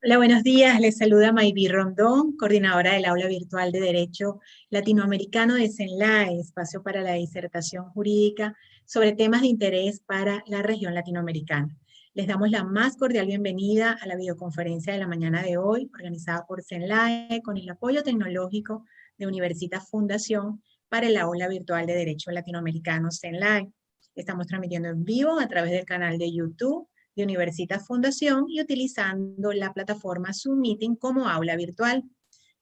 Hola, buenos días. Les saluda Maybi Rondón, coordinadora del Aula Virtual de Derecho Latinoamericano de CENLAE, espacio para la disertación jurídica sobre temas de interés para la región latinoamericana. Les damos la más cordial bienvenida a la videoconferencia de la mañana de hoy, organizada por CENLAE con el apoyo tecnológico de Universitas Fundación para el Aula Virtual de Derecho Latinoamericano CENLAE. Estamos transmitiendo en vivo a través del canal de YouTube de Universitas Fundación y utilizando la plataforma Zoom Meeting como aula virtual.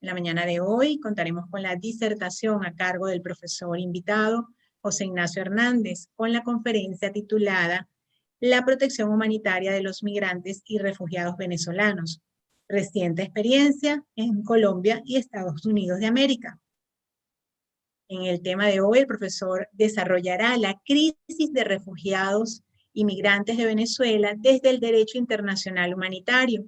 En la mañana de hoy contaremos con la disertación a cargo del profesor invitado José Ignacio Hernández con la conferencia titulada La protección humanitaria de los migrantes y refugiados venezolanos, reciente experiencia en Colombia y Estados Unidos de América. En el tema de hoy, el profesor desarrollará la crisis de refugiados y migrantes de Venezuela desde el derecho internacional humanitario,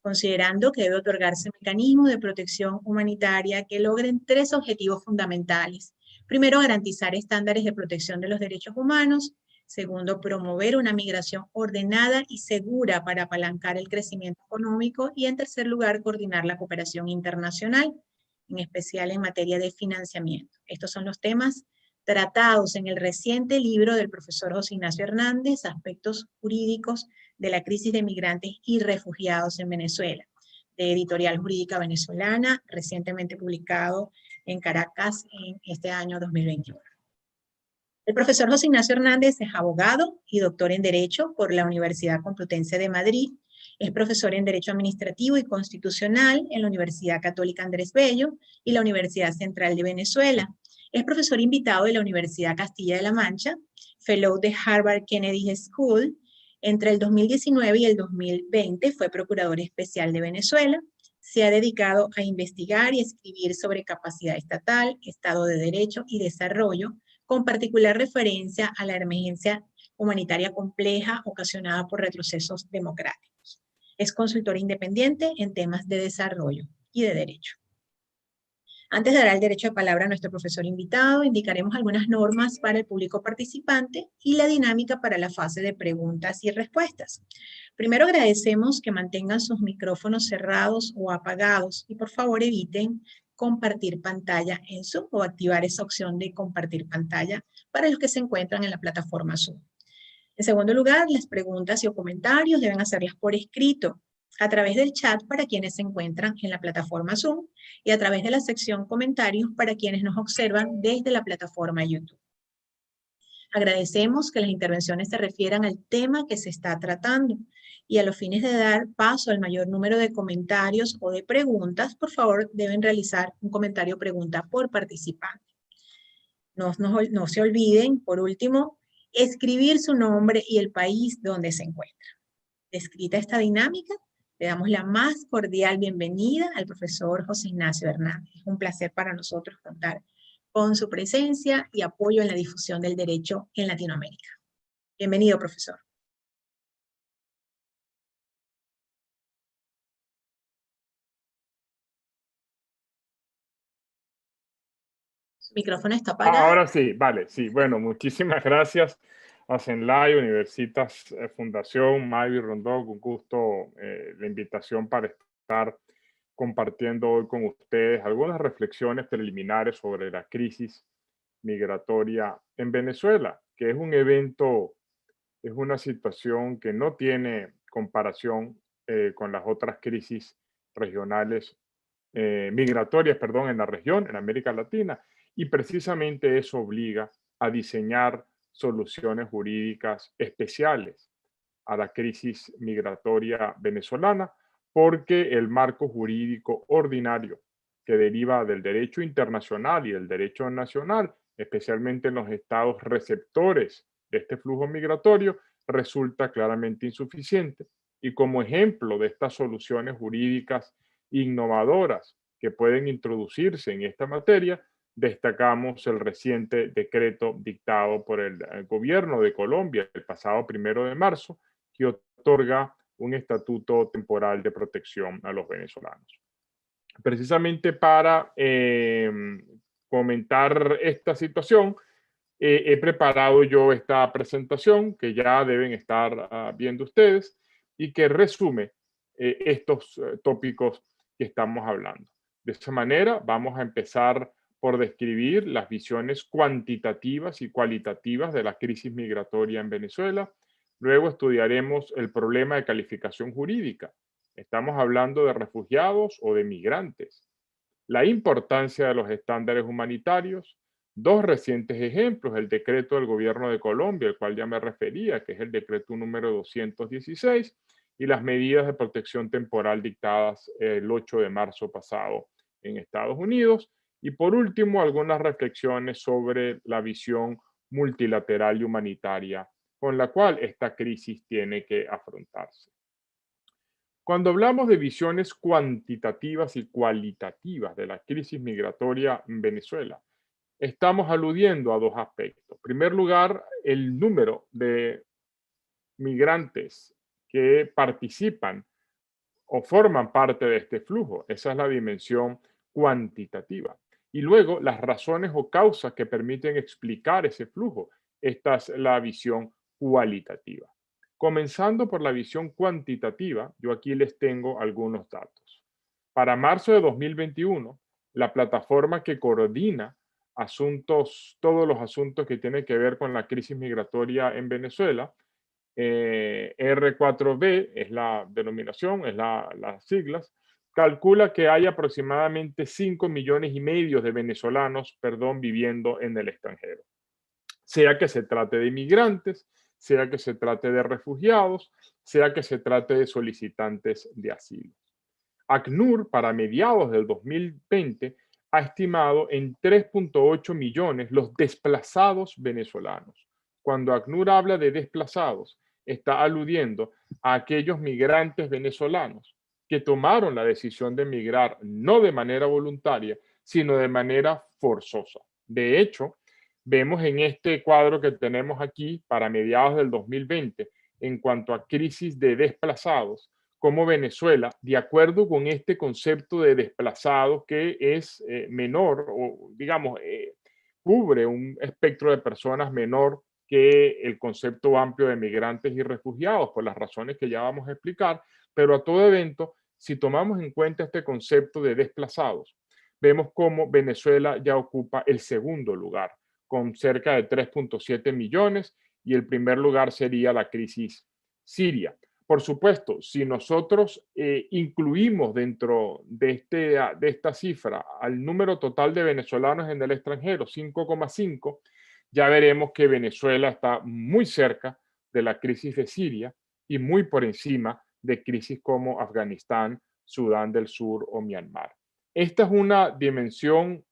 considerando que debe otorgarse mecanismos de protección humanitaria que logren tres objetivos fundamentales. Primero, garantizar estándares de protección de los derechos humanos. Segundo, promover una migración ordenada y segura para apalancar el crecimiento económico. Y en tercer lugar, coordinar la cooperación internacional, en especial en materia de financiamiento. Estos son los temas tratados en el reciente libro del profesor José Ignacio Hernández, Aspectos Jurídicos de la Crisis de Migrantes y Refugiados en Venezuela, de Editorial Jurídica Venezolana, recientemente publicado en Caracas en este año 2021. El profesor José Ignacio Hernández es abogado y doctor en Derecho por la Universidad Complutense de Madrid. Es profesor en Derecho Administrativo y Constitucional en la Universidad Católica Andrés Bello y la Universidad Central de Venezuela. Es profesor invitado de la Universidad Castilla de la Mancha, fellow de Harvard Kennedy School. Entre el 2019 y el 2020 fue procurador especial de Venezuela. Se ha dedicado a investigar y escribir sobre capacidad estatal, Estado de Derecho y desarrollo, con particular referencia a la emergencia humanitaria compleja ocasionada por retrocesos democráticos. Es consultor independiente en temas de desarrollo y de derecho. Antes de dar el derecho de palabra a nuestro profesor invitado, indicaremos algunas normas para el público participante y la dinámica para la fase de preguntas y respuestas. Primero, agradecemos que mantengan sus micrófonos cerrados o apagados y por favor eviten compartir pantalla en Zoom o activar esa opción de compartir pantalla para los que se encuentran en la plataforma Zoom. En segundo lugar, las preguntas y comentarios deben hacerlas por escrito a través del chat para quienes se encuentran en la plataforma Zoom y a través de la sección comentarios para quienes nos observan desde la plataforma YouTube. Agradecemos que las intervenciones se refieran al tema que se está tratando y a los fines de dar paso al mayor número de comentarios o de preguntas, por favor, deben realizar un comentario o pregunta por participante. No se olviden, por último, escribir su nombre y el país donde se encuentra. Descrita esta dinámica, le damos la más cordial bienvenida al profesor José Ignacio Hernández. Es un placer para nosotros contar con su presencia y apoyo en la difusión del derecho en Latinoamérica. Bienvenido, profesor. Su micrófono está apagado. Ahora sí, vale, sí. Bueno, muchísimas gracias a CENLAE, Universitas Fundación, Maybi Rondón, un gusto la invitación para estar compartiendo hoy con ustedes algunas reflexiones preliminares sobre la crisis migratoria en Venezuela, que es un evento, es una situación que no tiene comparación con las otras crisis regionales, migratorias, perdón, en la región, en América Latina, y precisamente eso obliga a diseñar soluciones jurídicas especiales a la crisis migratoria venezolana, porque el marco jurídico ordinario que deriva del derecho internacional y del derecho nacional, especialmente en los estados receptores de este flujo migratorio, resulta claramente insuficiente. Y como ejemplo de estas soluciones jurídicas innovadoras que pueden introducirse en esta materia, destacamos el reciente decreto dictado por el gobierno de Colombia el pasado 1 de marzo, que otorga un estatuto temporal de protección a los venezolanos. Precisamente para comentar esta situación, he preparado yo esta presentación que ya deben estar viendo ustedes y que resume estos tópicos que estamos hablando. De esa manera vamos a empezar por describir las visiones cuantitativas y cualitativas de la crisis migratoria en Venezuela. Luego estudiaremos el problema de calificación jurídica. ¿Estamos hablando de refugiados o de migrantes? La importancia de los estándares humanitarios. Dos recientes ejemplos, el decreto del gobierno de Colombia, al cual ya me refería, que es el decreto número 216, y las medidas de protección temporal dictadas el 8 de marzo pasado en Estados Unidos. Y por último, algunas reflexiones sobre la visión multilateral y humanitaria con la cual esta crisis tiene que afrontarse. Cuando hablamos de visiones cuantitativas y cualitativas de la crisis migratoria en Venezuela, estamos aludiendo a dos aspectos. En primer lugar, el número de migrantes que participan o forman parte de este flujo. Esa es la dimensión cuantitativa. Y luego, las razones o causas que permiten explicar ese flujo. Esta es la visión cualitativa. Comenzando por la visión cuantitativa, yo aquí les tengo algunos datos. Para marzo de 2021, la plataforma que coordina todos los asuntos que tienen que ver con la crisis migratoria en Venezuela, R4B es la denominación, es las siglas, calcula que hay aproximadamente 5,5 millones de venezolanos, viviendo en el extranjero. Sea que se trate de inmigrantes, sea que se trate de refugiados, sea que se trate de solicitantes de asilo. ACNUR, para mediados del 2020, ha estimado en 3,8 millones los desplazados venezolanos. Cuando ACNUR habla de desplazados, está aludiendo a aquellos migrantes venezolanos que tomaron la decisión de emigrar no de manera voluntaria, sino de manera forzosa. De hecho, vemos en este cuadro que tenemos aquí para mediados del 2020, en cuanto a crisis de desplazados, como Venezuela, de acuerdo con este concepto de desplazados que es menor o digamos cubre un espectro de personas menor que el concepto amplio de migrantes y refugiados, por las razones que ya vamos a explicar, pero a todo evento, si tomamos en cuenta este concepto de desplazados, vemos cómo Venezuela ya ocupa el segundo lugar, con cerca de 3,7 millones, y el primer lugar sería la crisis siria. Por supuesto, si nosotros incluimos dentro de esta cifra al número total de venezolanos en el extranjero, 5,5, ya veremos que Venezuela está muy cerca de la crisis de Siria y muy por encima de crisis como Afganistán, Sudán del Sur o Myanmar. Esta es una dimensión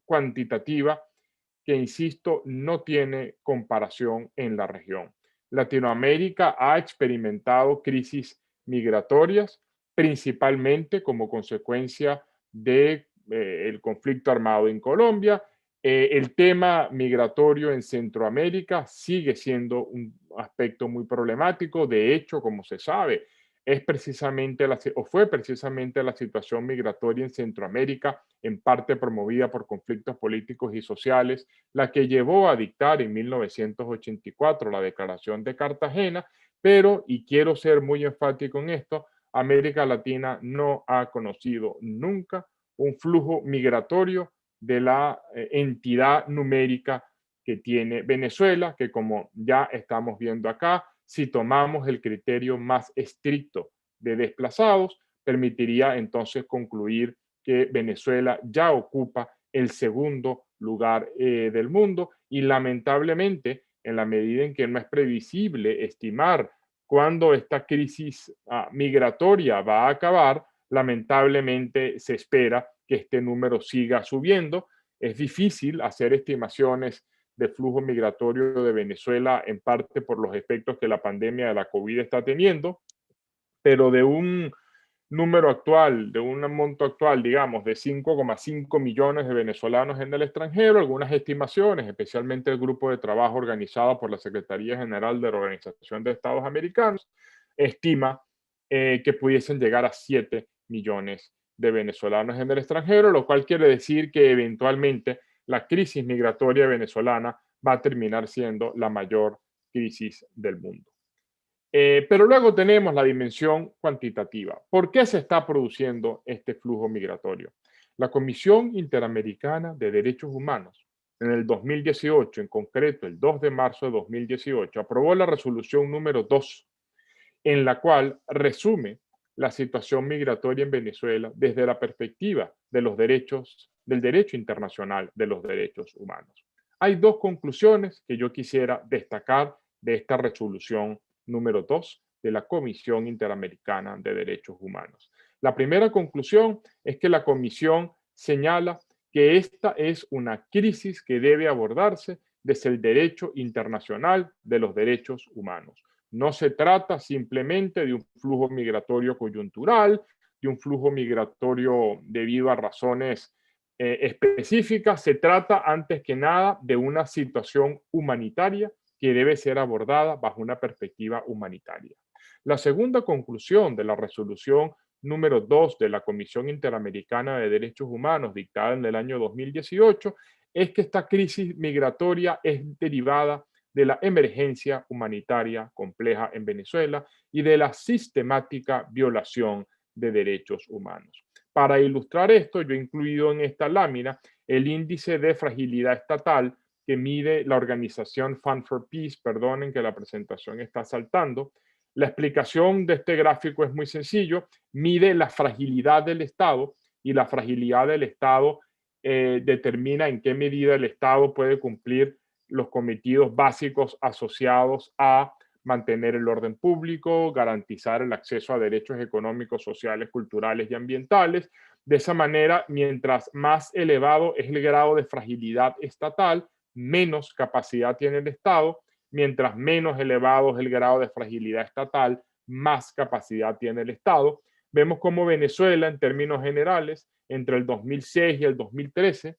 cuantitativa que, insisto, no tiene comparación en la región. Latinoamérica ha experimentado crisis migratorias, principalmente como consecuencia del conflicto armado en Colombia. El tema migratorio en Centroamérica sigue siendo un aspecto muy problemático. De hecho, como se sabe, fue precisamente la situación migratoria en Centroamérica, en parte promovida por conflictos políticos y sociales, la que llevó a dictar en 1984 la Declaración de Cartagena, pero, y quiero ser muy enfático en esto, América Latina no ha conocido nunca un flujo migratorio de la entidad numérica que tiene Venezuela, que como ya estamos viendo acá, si tomamos el criterio más estricto de desplazados, permitiría entonces concluir que Venezuela ya ocupa el segundo lugar del mundo, y lamentablemente, en la medida en que no es previsible estimar cuándo esta crisis migratoria va a acabar, lamentablemente se espera que este número siga subiendo. Es difícil hacer estimaciones de flujo migratorio de Venezuela, en parte por los efectos que la pandemia de la COVID está teniendo, pero de un número actual, de un monto actual, digamos, de 5,5 millones de venezolanos en el extranjero, algunas estimaciones, especialmente el grupo de trabajo organizado por la Secretaría General de la Organización de Estados Americanos, estima que pudiesen llegar a 7 millones de venezolanos en el extranjero, lo cual quiere decir que eventualmente la crisis migratoria venezolana va a terminar siendo la mayor crisis del mundo. Pero luego tenemos la dimensión cuantitativa. ¿Por qué se está produciendo este flujo migratorio? La Comisión Interamericana de Derechos Humanos, en el 2018, en concreto el 2 de marzo de 2018, aprobó la resolución número 2, en la cual resume la situación migratoria en Venezuela desde la perspectiva de los derechos, del derecho internacional de los derechos humanos. Hay dos conclusiones que yo quisiera destacar de esta resolución número 2 de la Comisión Interamericana de Derechos Humanos. La primera conclusión es que la Comisión señala que esta es una crisis que debe abordarse desde el derecho internacional de los derechos humanos. No se trata simplemente de un flujo migratorio coyuntural, de un flujo migratorio debido a razones específicas. Se trata antes que nada de una situación humanitaria que debe ser abordada bajo una perspectiva humanitaria. La segunda conclusión de la resolución número 2 de la Comisión Interamericana de Derechos Humanos, dictada en el año 2018, es que esta crisis migratoria es derivada de la emergencia humanitaria compleja en Venezuela y de la sistemática violación de derechos humanos. Para ilustrar esto, yo he incluido en esta lámina el índice de fragilidad estatal que mide la organización Fund for Peace. Perdonen que la presentación está saltando. La explicación de este gráfico es muy sencillo. Mide la fragilidad del Estado y la fragilidad del Estado determina en qué medida el Estado puede cumplir los cometidos básicos asociados a mantener el orden público, garantizar el acceso a derechos económicos, sociales, culturales y ambientales. De esa manera, mientras más elevado es el grado de fragilidad estatal, menos capacidad tiene el Estado. Mientras menos elevado es el grado de fragilidad estatal, más capacidad tiene el Estado. Vemos cómo Venezuela, en términos generales, entre el 2006 y el 2013,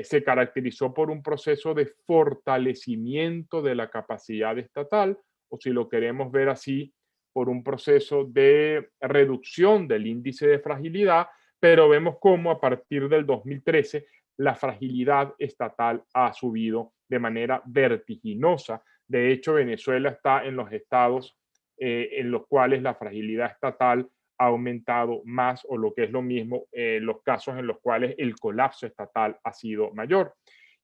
se caracterizó por un proceso de fortalecimiento de la capacidad estatal, o si lo queremos ver así, por un proceso de reducción del índice de fragilidad, pero vemos cómo a partir del 2013 la fragilidad estatal ha subido de manera vertiginosa. De hecho, Venezuela está en los estados en los cuales la fragilidad estatal ha aumentado más, o lo que es lo mismo, los casos en los cuales el colapso estatal ha sido mayor.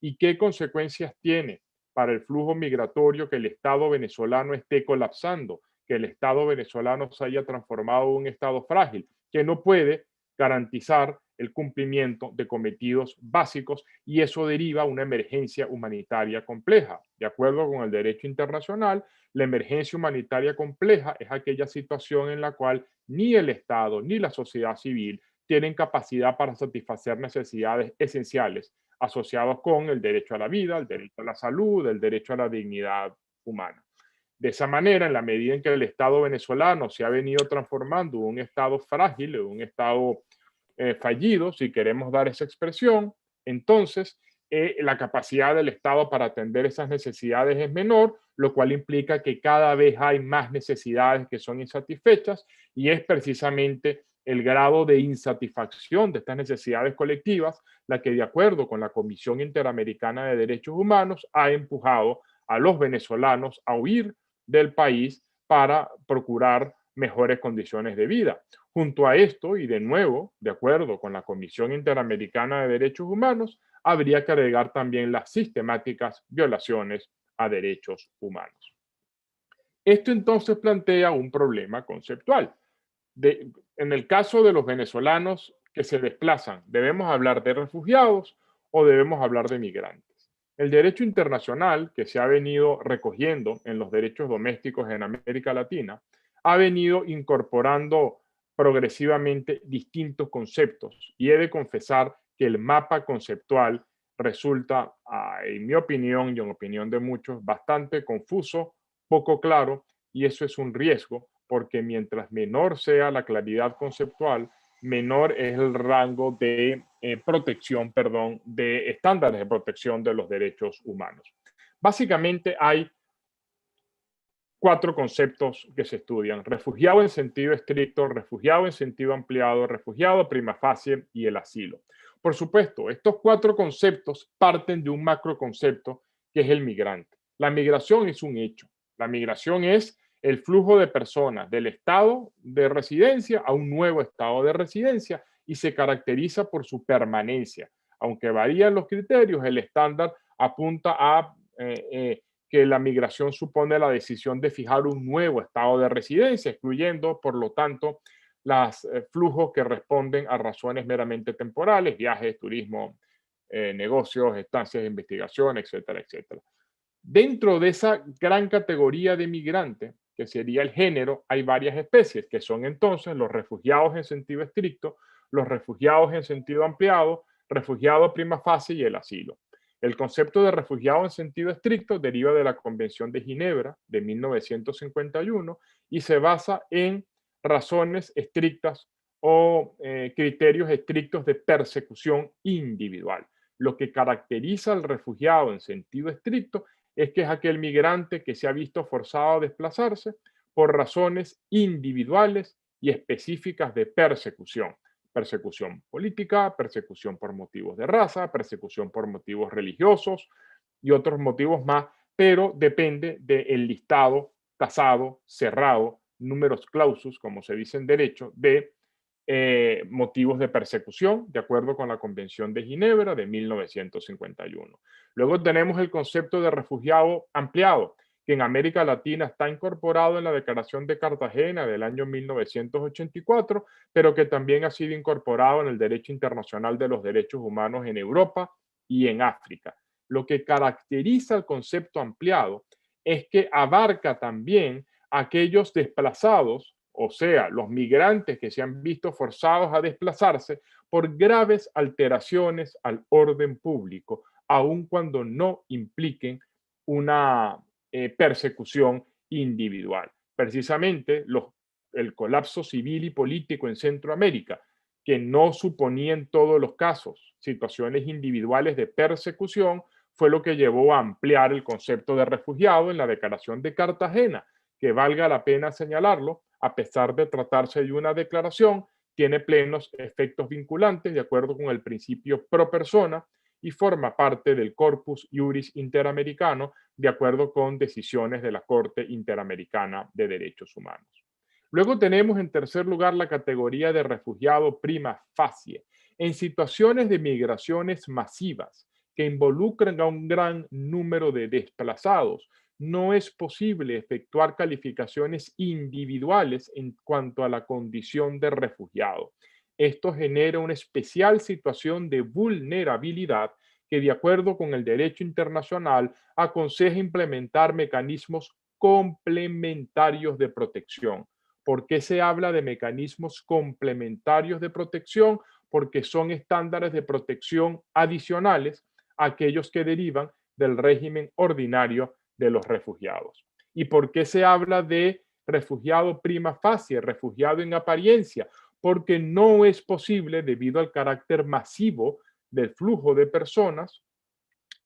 ¿Y qué consecuencias tiene para el flujo migratorio que el Estado venezolano esté colapsando, que el Estado venezolano se haya transformado en un Estado frágil, que no puede garantizar el cumplimiento de cometidos básicos, y eso deriva una emergencia humanitaria compleja? De acuerdo con el derecho internacional, la emergencia humanitaria compleja es aquella situación en la cual ni el Estado ni la sociedad civil tienen capacidad para satisfacer necesidades esenciales asociadas con el derecho a la vida, el derecho a la salud, el derecho a la dignidad humana. De esa manera, en la medida en que el Estado venezolano se ha venido transformando en un Estado frágil, en un Estado fallido, si queremos dar esa expresión, entonces la capacidad del Estado para atender esas necesidades es menor, lo cual implica que cada vez hay más necesidades que son insatisfechas, y es precisamente el grado de insatisfacción de estas necesidades colectivas la que, de acuerdo con la Comisión Interamericana de Derechos Humanos, ha empujado a los venezolanos a huir del país para procurar mejores condiciones de vida. Junto a esto, y de nuevo, de acuerdo con la Comisión Interamericana de Derechos Humanos, habría que agregar también las sistemáticas violaciones a derechos humanos. Esto entonces plantea un problema conceptual. En el caso de los venezolanos que se desplazan, ¿debemos hablar de refugiados o debemos hablar de migrantes? El derecho internacional, que se ha venido recogiendo en los derechos domésticos en América Latina, ha venido incorporando progresivamente distintos conceptos, y he de confesar que el mapa conceptual resulta, en mi opinión y en opinión de muchos, bastante confuso, poco claro, y eso es un riesgo, porque mientras menor sea la claridad conceptual, menor es el rango de protección, perdón, de estándares de protección de los derechos humanos. Básicamente hay cuatro conceptos que se estudian: refugiado en sentido estricto, refugiado en sentido ampliado, refugiado prima facie y el asilo. Por supuesto, estos cuatro conceptos parten de un macroconcepto que es el migrante. La migración es un hecho. La migración es el flujo de personas del estado de residencia a un nuevo estado de residencia y se caracteriza por su permanencia. Aunque varían los criterios, el estándar apunta a que la migración supone la decisión de fijar un nuevo estado de residencia, excluyendo, por lo tanto, los flujos que responden a razones meramente temporales, viajes, turismo, negocios, estancias de investigación, etcétera, etcétera. Dentro de esa gran categoría de migrante, que sería el género, hay varias especies, que son entonces los refugiados en sentido estricto, los refugiados en sentido ampliado, refugiado prima facie y el asilo. El concepto de refugiado en sentido estricto deriva de la Convención de Ginebra de 1951 y se basa en razones estrictas o criterios estrictos de persecución individual. Lo que caracteriza al refugiado en sentido estricto es que es aquel migrante que se ha visto forzado a desplazarse por razones individuales y específicas de persecución. Persecución política, persecución por motivos de raza, persecución por motivos religiosos y otros motivos más, pero depende del listado tasado, cerrado, números clausus, como se dice en derecho, de motivos de persecución, de acuerdo con la Convención de Ginebra de 1951. Luego tenemos el concepto de refugiado ampliado, que en América Latina está incorporado en la Declaración de Cartagena del año 1984, pero que también ha sido incorporado en el derecho internacional de los derechos humanos en Europa y en África. Lo que caracteriza el concepto ampliado es que abarca también aquellos desplazados, o sea, los migrantes que se han visto forzados a desplazarse por graves alteraciones al orden público, aun cuando no impliquen una persecución individual. Precisamente el colapso civil y político en Centroamérica, que no suponía en todos los casos situaciones individuales de persecución, fue lo que llevó a ampliar el concepto de refugiado en la Declaración de Cartagena, que valga la pena señalarlo, a pesar de tratarse de una declaración, tiene plenos efectos vinculantes de acuerdo con el principio pro persona y forma parte del corpus iuris interamericano de acuerdo con decisiones de la Corte Interamericana de Derechos Humanos. Luego tenemos en tercer lugar la categoría de refugiado prima facie. En situaciones de migraciones masivas que involucran a un gran número de desplazados, no es posible efectuar calificaciones individuales en cuanto a la condición de refugiado. Esto genera una especial situación de vulnerabilidad que, de acuerdo con el derecho internacional, aconseja implementar mecanismos complementarios de protección. ¿Por qué se habla de mecanismos complementarios de protección? Porque son estándares de protección adicionales a aquellos que derivan del régimen ordinario de los refugiados. ¿Y por qué se habla de refugiado prima facie, refugiado en apariencia? Porque no es posible, debido al carácter masivo del flujo de personas,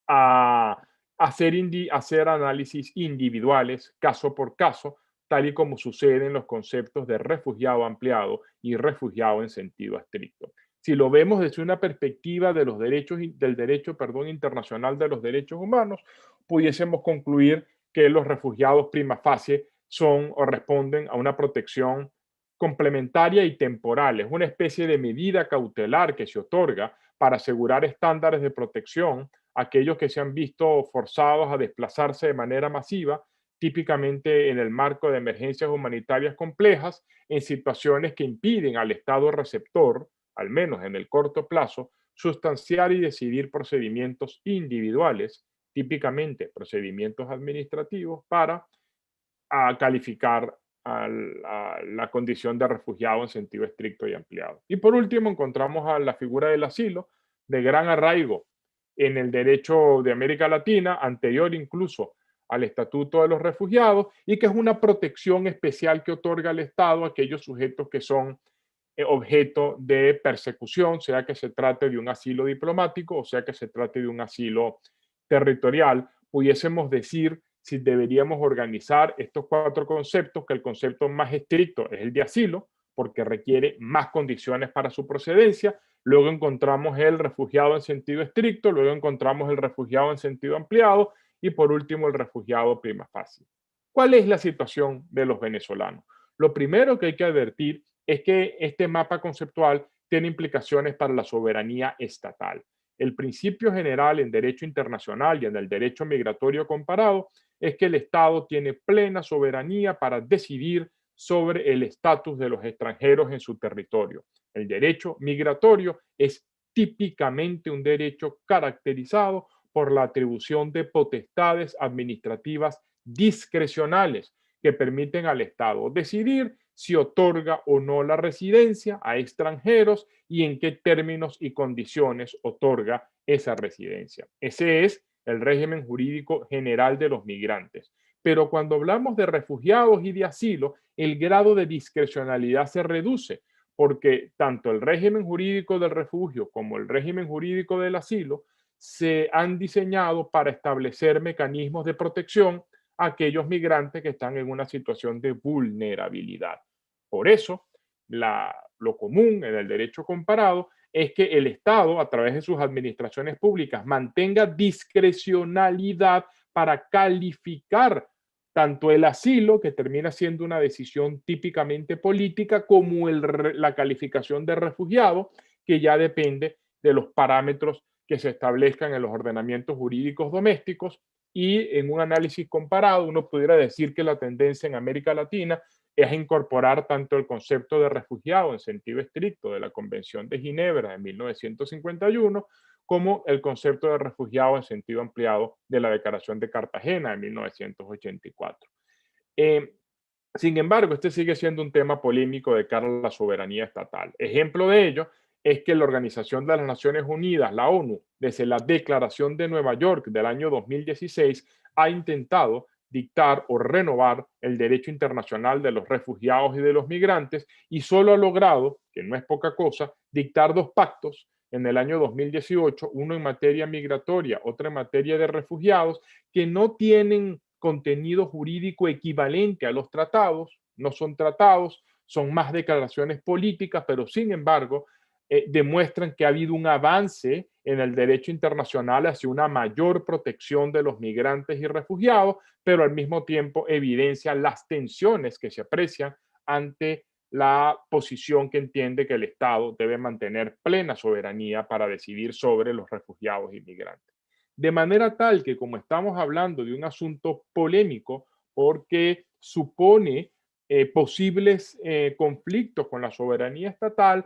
a hacer análisis individuales, caso por caso, tal y como sucede en los conceptos de refugiado ampliado y refugiado en sentido estricto. Si lo vemos desde una perspectiva de los derechos, del derecho internacional de los derechos humanos, pudiésemos concluir que los refugiados prima facie son o responden a una protección complementaria y temporal. Es una especie de medida cautelar que se otorga para asegurar estándares de protección a aquellos que se han visto forzados a desplazarse de manera masiva, típicamente en el marco de emergencias humanitarias complejas, en situaciones que impiden al Estado receptor, al menos en el corto plazo, sustanciar y decidir procedimientos individuales, típicamente procedimientos administrativos, para calificar a la condición de refugiado en sentido estricto y ampliado. Y por último, encontramos a la figura del asilo, de gran arraigo en el derecho de América Latina, anterior incluso al Estatuto de los Refugiados, y que es una protección especial que otorga el Estado a aquellos sujetos que son objeto de persecución, sea que se trate de un asilo diplomático o sea que se trate de un asilo territorial. Pudiésemos decir, si deberíamos organizar estos cuatro conceptos, que el concepto más estricto es el de asilo, porque requiere más condiciones para su procedencia. Luego encontramos el refugiado en sentido estricto, luego encontramos el refugiado en sentido ampliado y por último el refugiado prima facie. ¿Cuál es la situación de los venezolanos? Lo primero que hay que advertir es que este mapa conceptual tiene implicaciones para la soberanía estatal. El principio general en derecho internacional y en el derecho migratorio comparado es que el Estado tiene plena soberanía para decidir sobre el estatus de los extranjeros en su territorio. El derecho migratorio es típicamente un derecho caracterizado por la atribución de potestades administrativas discrecionales que permiten al Estado decidir si otorga o no la residencia a extranjeros y en qué términos y condiciones otorga esa residencia. Ese es el régimen jurídico general de los migrantes. Pero cuando hablamos de refugiados y de asilo, el grado de discrecionalidad se reduce, porque tanto el régimen jurídico del refugio como el régimen jurídico del asilo se han diseñado para establecer mecanismos de protección a aquellos migrantes que están en una situación de vulnerabilidad. Por eso, lo común en el derecho comparado es que el Estado, a través de sus administraciones públicas, mantenga discrecionalidad para calificar tanto el asilo, que termina siendo una decisión típicamente política, como la calificación de refugiado, que ya depende de los parámetros que se establezcan en los ordenamientos jurídicos domésticos. Y en un análisis comparado, uno pudiera decir que la tendencia en América Latina es incorporar tanto el concepto de refugiado en sentido estricto de la Convención de Ginebra de 1951, como el concepto de refugiado en sentido ampliado de la Declaración de Cartagena de 1984. Sin embargo, este sigue siendo un tema polémico de cara a la soberanía estatal. Ejemplo de ello es que la Organización de las Naciones Unidas, la ONU, desde la Declaración de Nueva York del año 2016, ha intentado dictar o renovar el derecho internacional de los refugiados y de los migrantes, y solo ha logrado, que no es poca cosa, dictar dos pactos en el año 2018, uno en materia migratoria, otro en materia de refugiados, que no tienen contenido jurídico equivalente a los tratados, no son tratados, son más declaraciones políticas, pero sin embargo demuestran que ha habido un avance en el derecho internacional hacia una mayor protección de los migrantes y refugiados, pero al mismo tiempo evidencia las tensiones que se aprecian ante la posición que entiende que el Estado debe mantener plena soberanía para decidir sobre los refugiados y migrantes. De manera tal que, como estamos hablando de un asunto polémico, porque supone posibles conflictos con la soberanía estatal,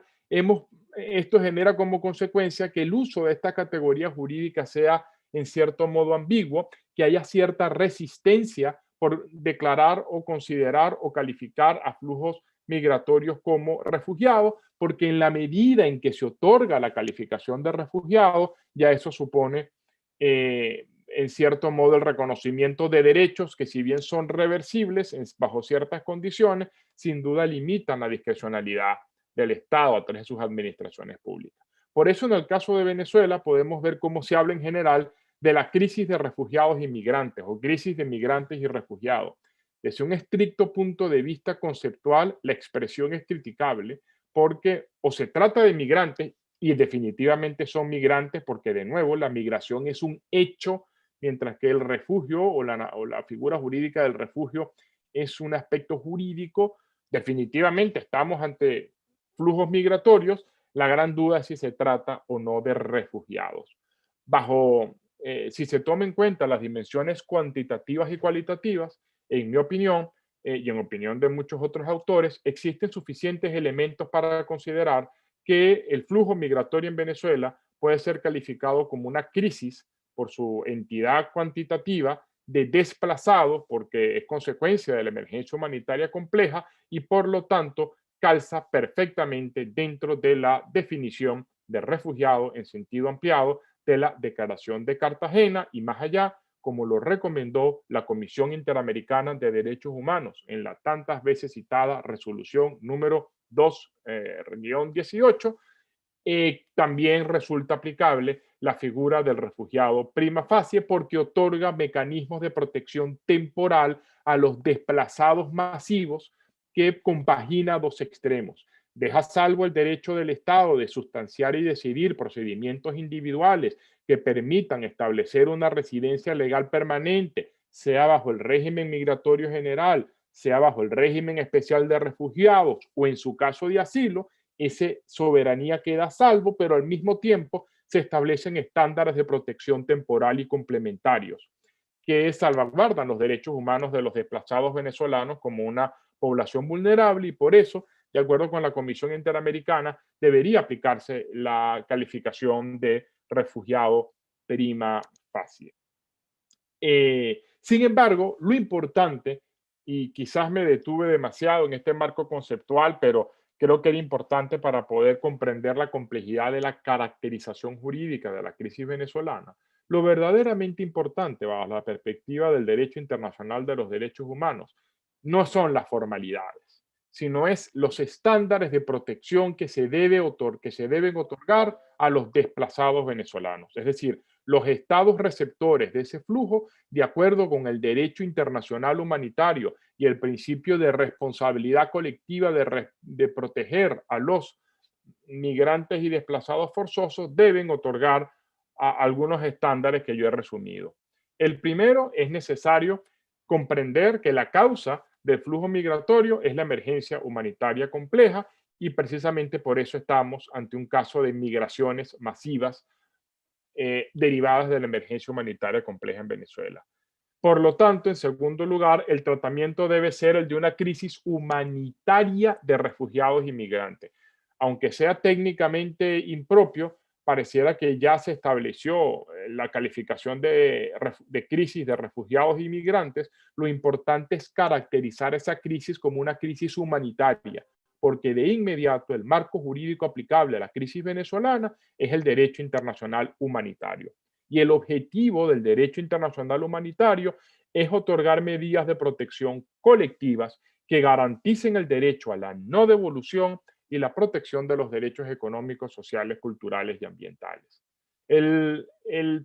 esto genera como consecuencia que el uso de esta categoría jurídica sea en cierto modo ambiguo, que haya cierta resistencia por declarar o considerar o calificar a flujos migratorios como refugiados, porque en la medida en que se otorga la calificación de refugiado, ya eso supone en cierto modo el reconocimiento de derechos que, si bien son reversibles bajo ciertas condiciones, sin duda limitan la discrecionalidad del Estado a través de sus administraciones públicas. Por eso, en el caso de Venezuela, podemos ver cómo se habla en general de la crisis de refugiados y migrantes, o crisis de migrantes y refugiados. Desde un estricto punto de vista conceptual, la expresión es criticable, porque o se trata de migrantes, y definitivamente son migrantes, porque de nuevo la migración es un hecho, mientras que el refugio o la figura jurídica del refugio es un aspecto jurídico. Definitivamente estamos ante flujos migratorios. La gran duda es si se trata o no de refugiados. Si se toma en cuenta las dimensiones cuantitativas y cualitativas, en mi opinión, y en opinión de muchos otros autores, existen suficientes elementos para considerar que el flujo migratorio en Venezuela puede ser calificado como una crisis por su entidad cuantitativa de desplazados, porque es consecuencia de la emergencia humanitaria compleja y por lo tanto calza perfectamente dentro de la definición de refugiado en sentido ampliado de la Declaración de Cartagena y más allá, como lo recomendó la Comisión Interamericana de Derechos Humanos en la tantas veces citada resolución número 2-18. También resulta aplicable la figura del refugiado prima facie, porque otorga mecanismos de protección temporal a los desplazados masivos, que compagina dos extremos. Deja a salvo el derecho del Estado de sustanciar y decidir procedimientos individuales que permitan establecer una residencia legal permanente sea bajo el régimen migratorio general, sea bajo el régimen especial de refugiados o en su caso de asilo, esa soberanía queda a salvo, pero al mismo tiempo se establecen estándares de protección temporal y complementarios que salvaguardan los derechos humanos de los desplazados venezolanos como una población vulnerable y por eso, de acuerdo con la Comisión Interamericana, debería aplicarse la calificación de refugiado prima facie. Sin embargo, lo importante, y quizás me detuve demasiado en este marco conceptual, pero creo que era importante para poder comprender la complejidad de la caracterización jurídica de la crisis venezolana. Lo verdaderamente importante, bajo la perspectiva del derecho internacional de los derechos humanos, no son las formalidades, sino es los estándares de protección que se deben otorgar a los desplazados venezolanos. Es decir, los estados receptores de ese flujo, de acuerdo con el derecho internacional humanitario y el principio de responsabilidad colectiva de proteger a los migrantes y desplazados forzosos, deben otorgar algunos estándares que yo he resumido. El primero, es necesario comprender que la causa del flujo migratorio es la emergencia humanitaria compleja y precisamente por eso estamos ante un caso de migraciones masivas derivadas de la emergencia humanitaria compleja en Venezuela. Por lo tanto, en segundo lugar, el tratamiento debe ser el de una crisis humanitaria de refugiados y migrantes. Aunque sea técnicamente impropio, pareciera que ya se estableció la calificación de crisis de refugiados y migrantes. Lo importante es caracterizar esa crisis como una crisis humanitaria, porque de inmediato el marco jurídico aplicable a la crisis venezolana es el derecho internacional humanitario. Y el objetivo del derecho internacional humanitario es otorgar medidas de protección colectivas que garanticen el derecho a la no devolución y la protección de los derechos económicos, sociales, culturales y ambientales.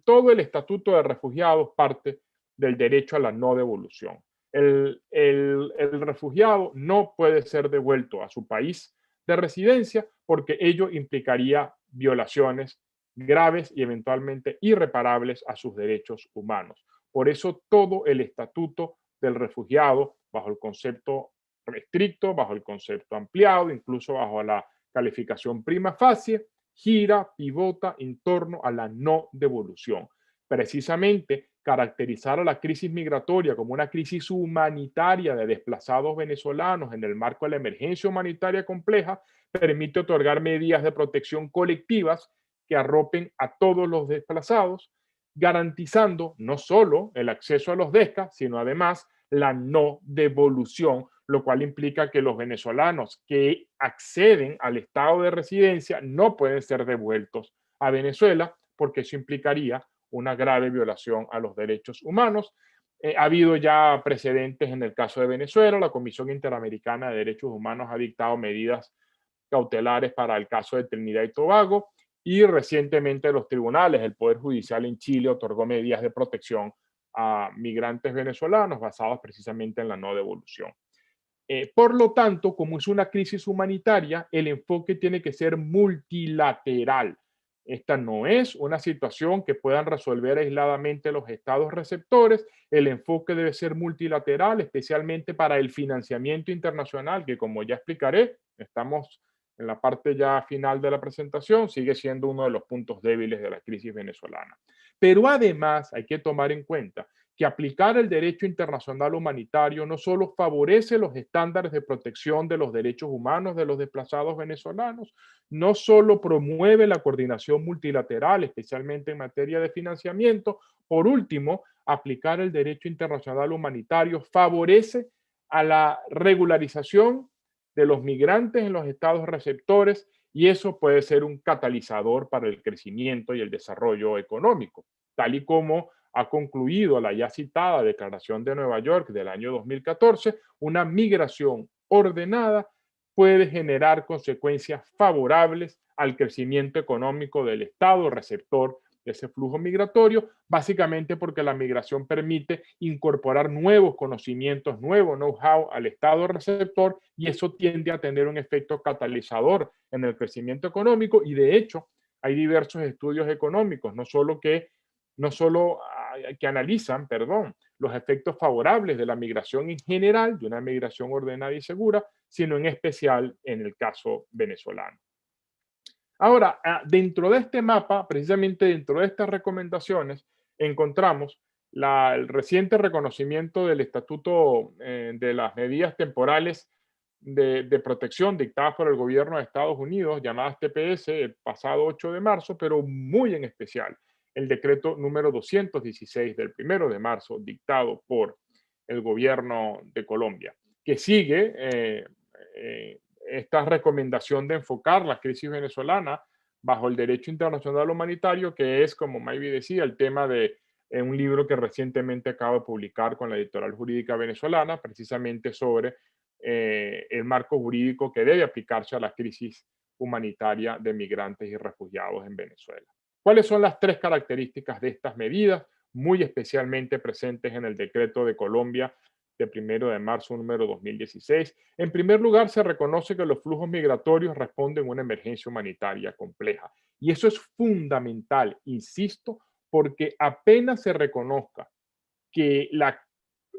Todo el Estatuto de Refugiados parte del derecho a la no devolución. El refugiado no puede ser devuelto a su país de residencia porque ello implicaría violaciones graves y eventualmente irreparables a sus derechos humanos. Por eso todo el estatuto del refugiado, bajo el concepto estricto, bajo el concepto ampliado, incluso bajo la calificación prima facie, gira, pivota en torno a la no devolución. Precisamente caracterizar a la crisis migratoria como una crisis humanitaria de desplazados venezolanos en el marco de la emergencia humanitaria compleja permite otorgar medidas de protección colectivas que arropen a todos los desplazados, garantizando no solo el acceso a los DESCA, sino además la no devolución, lo cual implica que los venezolanos que acceden al estado de residencia no pueden ser devueltos a Venezuela, porque eso implicaría una grave violación a los derechos humanos. Ha habido ya precedentes en el caso de Venezuela. La Comisión Interamericana de Derechos Humanos ha dictado medidas cautelares para el caso de Trinidad y Tobago y recientemente los tribunales, el Poder Judicial en Chile otorgó medidas de protección a migrantes venezolanos basadas precisamente en la no devolución. Por lo tanto, como es una crisis humanitaria, el enfoque tiene que ser multilateral. Esta no es una situación que puedan resolver aisladamente los estados receptores. El enfoque debe ser multilateral, especialmente para el financiamiento internacional, que como ya explicaré, estamos en la parte ya final de la presentación, sigue siendo uno de los puntos débiles de la crisis venezolana. Pero además hay que tomar en cuenta que aplicar el derecho internacional humanitario no solo favorece los estándares de protección de los derechos humanos de los desplazados venezolanos, no solo promueve la coordinación multilateral, especialmente en materia de financiamiento, por último, aplicar el derecho internacional humanitario favorece a la regularización de los migrantes en los estados receptores y eso puede ser un catalizador para el crecimiento y el desarrollo económico, tal y como ha concluido la ya citada Declaración de Nueva York del año 2014, una migración ordenada puede generar consecuencias favorables al crecimiento económico del Estado receptor de ese flujo migratorio, básicamente porque la migración permite incorporar nuevos conocimientos, nuevo know-how al Estado receptor y eso tiende a tener un efecto catalizador en el crecimiento económico y de hecho hay diversos estudios económicos, no solo que analizan, los efectos favorables de la migración en general, de una migración ordenada y segura, sino en especial en el caso venezolano. Ahora, dentro de este mapa, precisamente dentro de estas recomendaciones, encontramos el reciente reconocimiento del Estatuto de las Medidas Temporales de Protección dictadas por el gobierno de Estados Unidos, llamadas TPS, el pasado 8 de marzo, pero muy en especial el decreto número 216 del 1 de marzo, dictado por el gobierno de Colombia, que sigue esta recomendación de enfocar la crisis venezolana bajo el derecho internacional humanitario, que es, como Maybi decía, el tema de un libro que recientemente acabo de publicar con la editorial jurídica venezolana, precisamente sobre el marco jurídico que debe aplicarse a la crisis humanitaria de migrantes y refugiados en Venezuela. ¿Cuáles son las tres características de estas medidas, muy especialmente presentes en el decreto de Colombia de 1 de marzo número 2016? En primer lugar, se reconoce que los flujos migratorios responden a una emergencia humanitaria compleja. Y eso es fundamental, insisto, porque apenas se reconozca que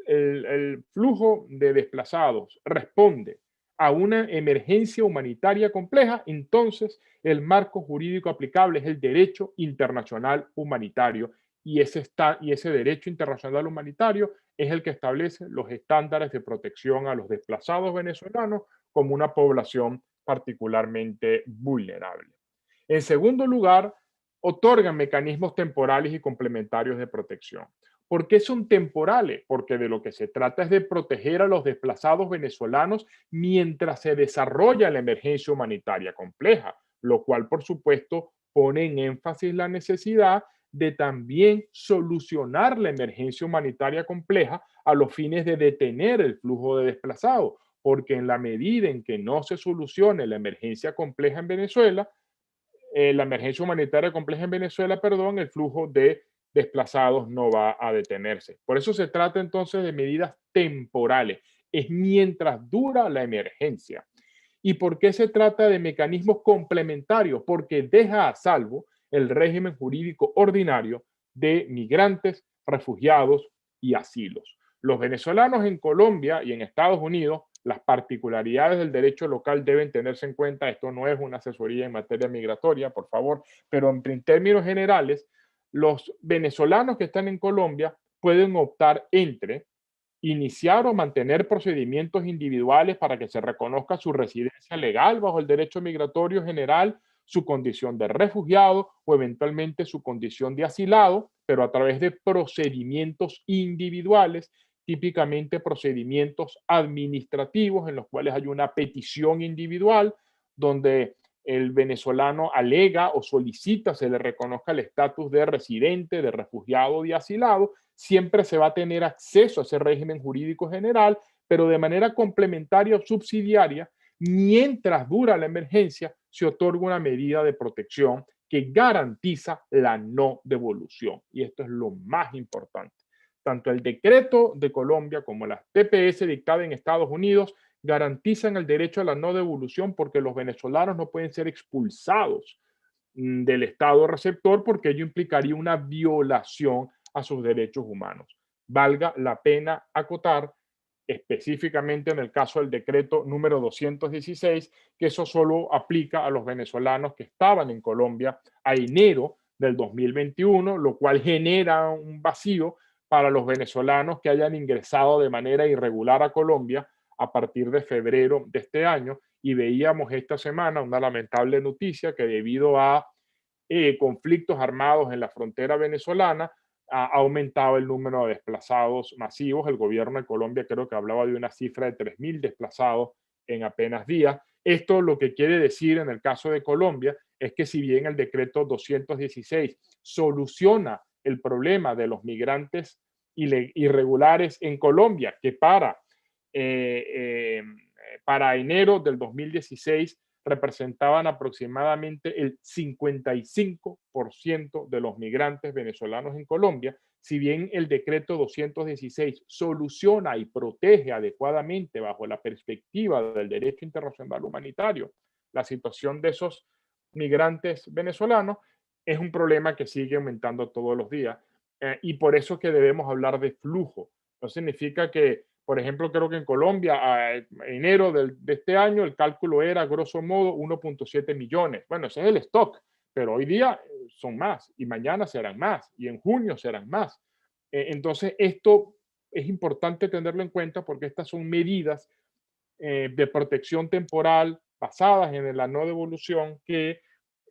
el flujo de desplazados responde a una emergencia humanitaria compleja, entonces el marco jurídico aplicable es el derecho internacional humanitario y ese derecho internacional humanitario es el que establece los estándares de protección a los desplazados venezolanos como una población particularmente vulnerable. En segundo lugar, otorgan mecanismos temporales y complementarios de protección. ¿Por qué son temporales? Porque de lo que se trata es de proteger a los desplazados venezolanos mientras se desarrolla la emergencia humanitaria compleja, lo cual, por supuesto, pone en énfasis la necesidad de también solucionar la emergencia humanitaria compleja a los fines de detener el flujo de desplazados, porque en la medida en que no se solucione la emergencia compleja en Venezuela, la emergencia humanitaria compleja en Venezuela, perdón, el flujo de desplazados no va a detenerse. Por eso se trata entonces de medidas temporales. Es mientras dura la emergencia. ¿Y por qué se trata de mecanismos complementarios? Porque deja a salvo el régimen jurídico ordinario de migrantes, refugiados y asilos. Los venezolanos en Colombia y en Estados Unidos, las particularidades del derecho local deben tenerse en cuenta. Esto no es una asesoría en materia migratoria, por favor, pero en términos generales, los venezolanos que están en Colombia pueden optar entre iniciar o mantener procedimientos individuales para que se reconozca su residencia legal bajo el derecho migratorio general, su condición de refugiado o eventualmente su condición de asilado, pero a través de procedimientos individuales, típicamente procedimientos administrativos en los cuales hay una petición individual donde el venezolano alega o solicita se le reconozca el estatus de residente, de refugiado, de asilado. Siempre se va a tener acceso a ese régimen jurídico general, pero de manera complementaria o subsidiaria, mientras dura la emergencia, se otorga una medida de protección que garantiza la no devolución. Y esto es lo más importante. Tanto el decreto de Colombia como las TPS dictadas en Estados Unidos garantizan el derecho a la no devolución porque los venezolanos no pueden ser expulsados del Estado receptor porque ello implicaría una violación a sus derechos humanos. Valga la pena acotar específicamente en el caso del decreto número 216, que eso solo aplica a los venezolanos que estaban en Colombia a enero del 2021, lo cual genera un vacío para los venezolanos que hayan ingresado de manera irregular a Colombia a partir de febrero de este año. Y veíamos esta semana una lamentable noticia que debido a conflictos armados en la frontera venezolana, ha aumentado el número de desplazados masivos. El gobierno de Colombia creo que hablaba de una cifra de 3.000 desplazados en apenas días. Esto lo que quiere decir en el caso de Colombia es que si bien el decreto 216 soluciona el problema de los migrantes irregulares en Colombia, que para enero del 2016 representaban aproximadamente el 55% de los migrantes venezolanos en Colombia. Si bien el decreto 216 soluciona y protege adecuadamente bajo la perspectiva del derecho internacional humanitario la situación de esos migrantes venezolanos, es un problema que sigue aumentando todos los días. Y por eso que debemos hablar de flujo Eso significa que, por ejemplo, creo que en Colombia, a enero de este año, el cálculo era, grosso modo, 1.7 millones. Bueno, ese es el stock, pero hoy día son más, y mañana serán más, y en junio serán más. Entonces, esto es importante tenerlo en cuenta porque estas son medidas de protección temporal basadas en la no devolución que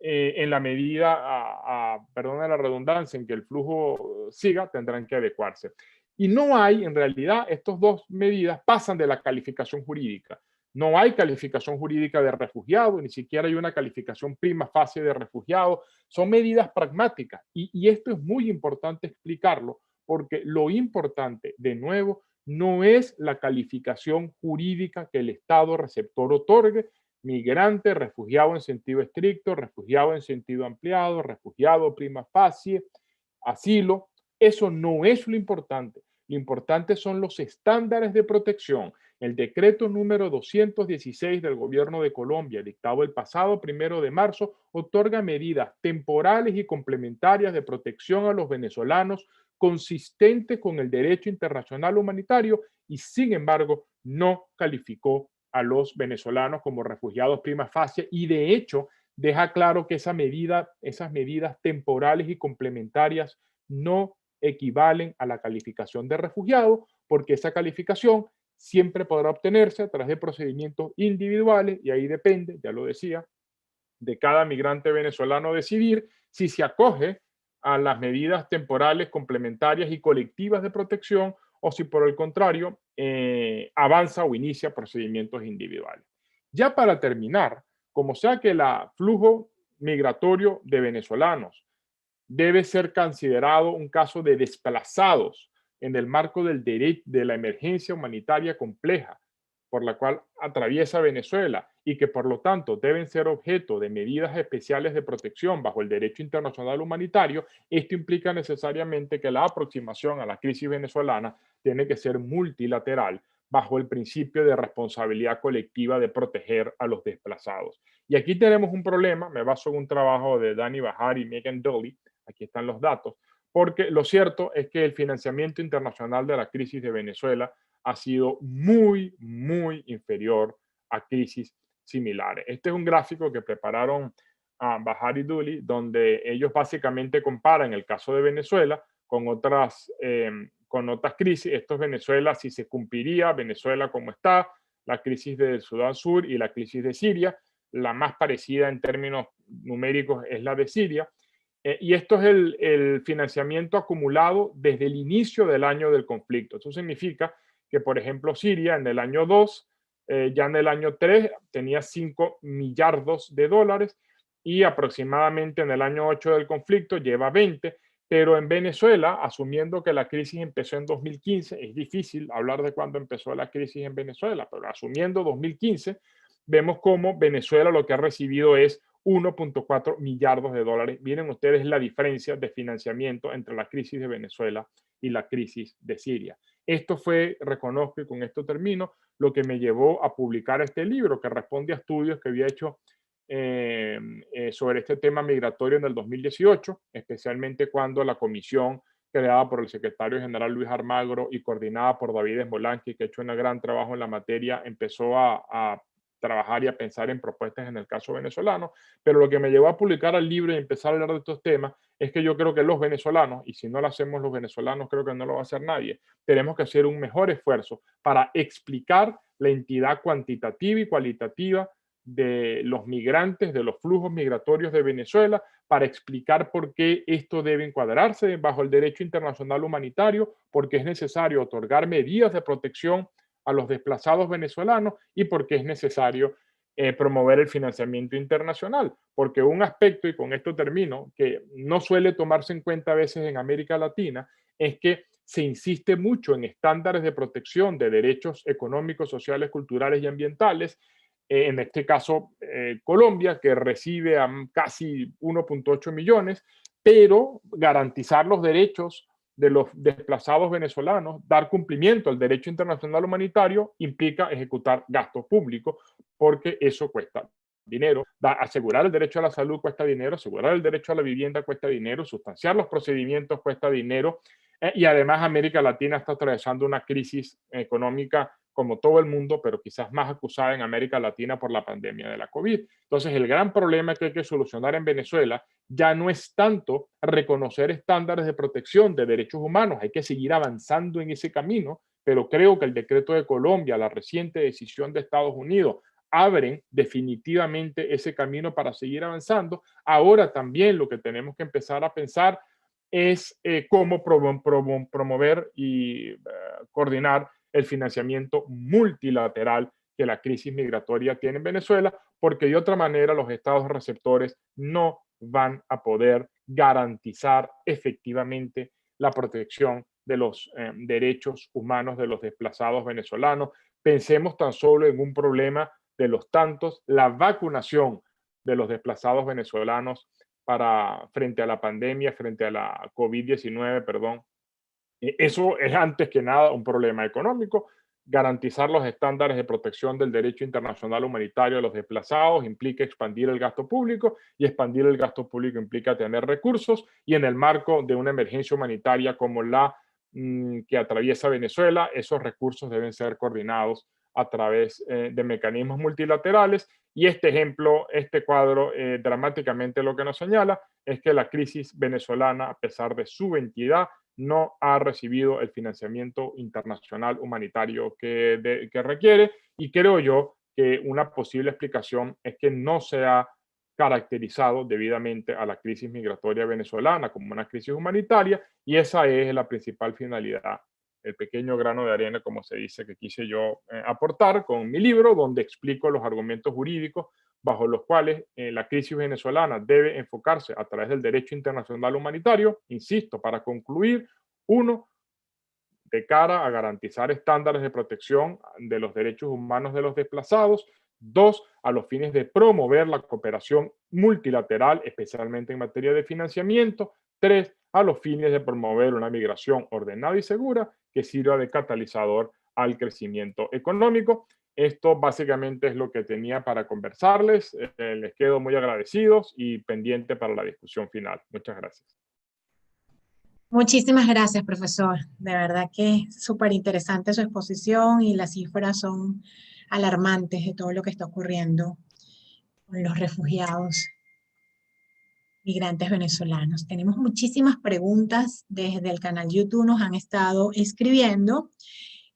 en la medida, perdona la redundancia, en que el flujo siga, tendrán que adecuarse. Y no hay, en realidad, estas dos medidas pasan de la calificación jurídica. No hay calificación jurídica de refugiado, ni siquiera hay una calificación prima facie de refugiado. Son medidas pragmáticas y esto es muy importante explicarlo porque lo importante, de nuevo, no es la calificación jurídica que el Estado receptor otorgue, migrante, refugiado en sentido estricto, refugiado en sentido ampliado, refugiado prima facie, asilo. Eso no es lo importante. Lo importante son los estándares de protección. El decreto número 216 del Gobierno de Colombia, dictado el pasado 1 de marzo, otorga medidas temporales y complementarias de protección a los venezolanos consistentes con el derecho internacional humanitario y, sin embargo, no calificó a los venezolanos como refugiados prima facie y, de hecho, deja claro que esas medidas temporales y complementarias no equivalen a la calificación de refugiado, porque esa calificación siempre podrá obtenerse a través de procedimientos individuales y ahí depende, ya lo decía, de cada migrante venezolano decidir si se acoge a las medidas temporales, complementarias y colectivas de protección o si por el contrario avanza o inicia procedimientos individuales. Ya para terminar, como sea que el flujo migratorio de venezolanos debe ser considerado un caso de desplazados en el marco del derecho de la emergencia humanitaria compleja por la cual atraviesa Venezuela y que por lo tanto deben ser objeto de medidas especiales de protección bajo el derecho internacional humanitario, esto implica necesariamente que la aproximación a la crisis venezolana tiene que ser multilateral bajo el principio de responsabilidad colectiva de proteger a los desplazados. Y aquí tenemos un problema, me baso en un trabajo de Dani Bahar y Megan Dooley, aquí están los datos, porque lo cierto es que el financiamiento internacional de la crisis de Venezuela ha sido muy, muy inferior a crisis similares. Este es un gráfico que prepararon a Bahar y Dooley, donde ellos básicamente comparan el caso de Venezuela con otras crisis. Esto es Venezuela, si se cumpliría, Venezuela como está, la crisis del Sudán Sur y la crisis de Siria. La más parecida en términos numéricos es la de Siria. Y esto es el financiamiento acumulado desde el inicio del año del conflicto. Eso significa que, por ejemplo, Siria en el año 2, ya en el año 3 tenía 5 millardos de dólares y aproximadamente en el año 8 del conflicto lleva 20, pero en Venezuela, asumiendo que la crisis empezó en 2015, es difícil hablar de cuándo empezó la crisis en Venezuela, pero asumiendo 2015, vemos cómo Venezuela lo que ha recibido es 1.4 millardos de dólares. Miren ustedes la diferencia de financiamiento entre la crisis de Venezuela y la crisis de Siria. Esto fue, reconozco y con esto termino, lo que me llevó a publicar este libro que responde a estudios que había hecho sobre este tema migratorio en el 2018, especialmente cuando la comisión creada por el secretario general Luis Almagro y coordinada por David Esmolanqui, que ha hecho un gran trabajo en la materia, empezó a trabajar y a pensar en propuestas en el caso venezolano, pero lo que me llevó a publicar el libro y empezar a hablar de estos temas es que yo creo que los venezolanos, y si no lo hacemos los venezolanos, creo que no lo va a hacer nadie, tenemos que hacer un mejor esfuerzo para explicar la entidad cuantitativa y cualitativa de los migrantes, de los flujos migratorios de Venezuela, para explicar por qué esto debe encuadrarse bajo el derecho internacional humanitario, porque es necesario otorgar medidas de protección a los desplazados venezolanos y porque es necesario promover el financiamiento internacional. Porque un aspecto, y con esto termino, que no suele tomarse en cuenta a veces en América Latina, es que se insiste mucho en estándares de protección de derechos económicos, sociales, culturales y ambientales. En este caso, Colombia, que recibe a casi 1.8 millones, pero garantizar los derechos de los desplazados venezolanos, dar cumplimiento al derecho internacional humanitario, implica ejecutar gastos públicos, porque eso cuesta dinero. Asegurar el derecho a la salud cuesta dinero, asegurar el derecho a la vivienda cuesta dinero, sustanciar los procedimientos cuesta dinero, Y además América Latina está atravesando una crisis económica como todo el mundo, pero quizás más acusada en América Latina por la pandemia de la COVID. Entonces, el gran problema que hay que solucionar en Venezuela ya no es tanto reconocer estándares de protección de derechos humanos, hay que seguir avanzando en ese camino, pero creo que el decreto de Colombia, la reciente decisión de Estados Unidos, abren definitivamente ese camino para seguir avanzando. Ahora también lo que tenemos que empezar a pensar es cómo promover y coordinar el financiamiento multilateral que la crisis migratoria tiene en Venezuela, porque de otra manera los estados receptores no van a poder garantizar efectivamente la protección de los derechos humanos de los desplazados venezolanos. Pensemos tan solo en un problema de los tantos, la vacunación de los desplazados venezolanos frente a la pandemia, frente a la COVID-19, perdón. Eso es antes que nada un problema económico. Garantizar los estándares de protección del derecho internacional humanitario de los desplazados implica expandir el gasto público, y expandir el gasto público implica tener recursos, y en el marco de una emergencia humanitaria como la que atraviesa Venezuela, esos recursos deben ser coordinados a través de mecanismos multilaterales. Y este ejemplo, este cuadro, dramáticamente lo que nos señala es que la crisis venezolana, a pesar de su entidad, no ha recibido el financiamiento internacional humanitario que requiere, y creo yo que una posible explicación es que no se ha caracterizado debidamente a la crisis migratoria venezolana como una crisis humanitaria, y esa es la principal finalidad, el pequeño grano de arena, como se dice, que quise yo aportar con mi libro, donde explico los argumentos jurídicos bajo los cuales la crisis venezolana debe enfocarse a través del derecho internacional humanitario, insisto, para concluir, uno, de cara a garantizar estándares de protección de los derechos humanos de los desplazados; dos, a los fines de promover la cooperación multilateral, especialmente en materia de financiamiento; tres, a los fines de promover una migración ordenada y segura que sirva de catalizador al crecimiento económico. Esto básicamente es lo que tenía para conversarles. Les quedo muy agradecidos y pendiente para la discusión final. Muchas gracias. Muchísimas gracias, profesor. De verdad que es súper interesante su exposición y las cifras son alarmantes de todo lo que está ocurriendo con los refugiados migrantes venezolanos. Tenemos muchísimas preguntas desde el canal YouTube, nos han estado escribiendo.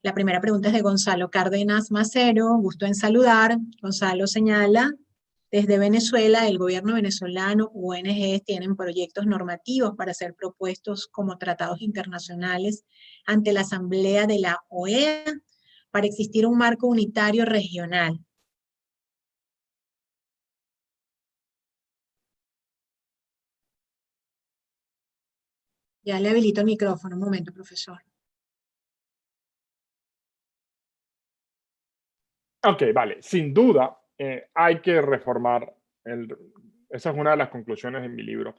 La primera pregunta es de Gonzalo Cárdenas Macero, gusto en saludar. Gonzalo señala: desde Venezuela, el gobierno venezolano, ONGs tienen proyectos normativos para ser propuestos como tratados internacionales ante la Asamblea de la OEA para existir un marco unitario regional. Ya le habilito el micrófono, un momento, profesor. Ok, vale. Sin duda, hay que reformar, esa es una de las conclusiones de mi libro,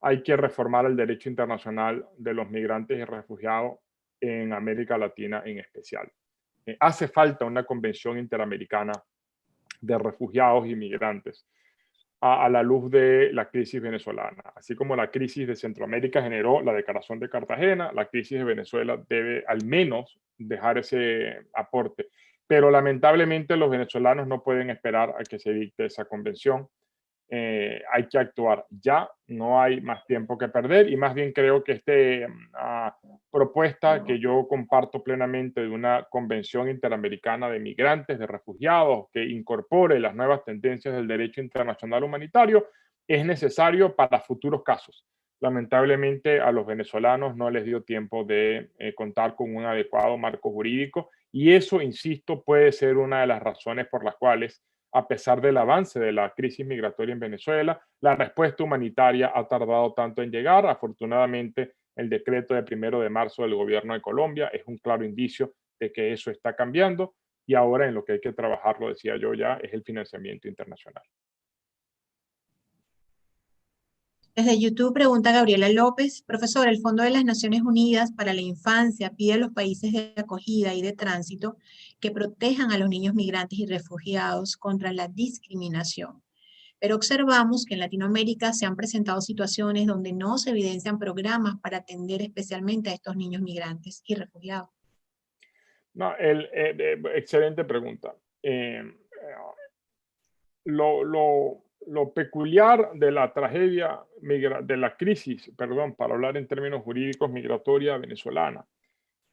hay que reformar el derecho internacional de los migrantes y refugiados en América Latina en especial. Hace falta una convención interamericana de refugiados y migrantes a la luz de la crisis venezolana. Así como la crisis de Centroamérica generó la Declaración de Cartagena, la crisis de Venezuela debe al menos dejar ese aporte. Pero lamentablemente los venezolanos no pueden esperar a que se dicte esa convención. Hay que actuar ya, no hay más tiempo que perder, y más bien creo que esta propuesta que yo comparto plenamente de una convención interamericana de migrantes, de refugiados, que incorpore las nuevas tendencias del derecho internacional humanitario, es necesario para futuros casos. Lamentablemente a los venezolanos no les dio tiempo de contar con un adecuado marco jurídico, y eso, insisto, puede ser una de las razones por las cuales, a pesar del avance de la crisis migratoria en Venezuela, la respuesta humanitaria ha tardado tanto en llegar. Afortunadamente, el decreto de 1 de marzo del gobierno de Colombia es un claro indicio de que eso está cambiando, y ahora en lo que hay que trabajar, lo decía yo ya, es el financiamiento internacional. Desde YouTube pregunta Gabriela López: profesor, el Fondo de las Naciones Unidas para la Infancia pide a los países de acogida y de tránsito que protejan a los niños migrantes y refugiados contra la discriminación, pero observamos que en Latinoamérica se han presentado situaciones donde no se evidencian programas para atender especialmente a estos niños migrantes y refugiados. No, excelente pregunta. Lo peculiar de la tragedia, de la crisis, perdón, para hablar en términos jurídicos, migratoria venezolana,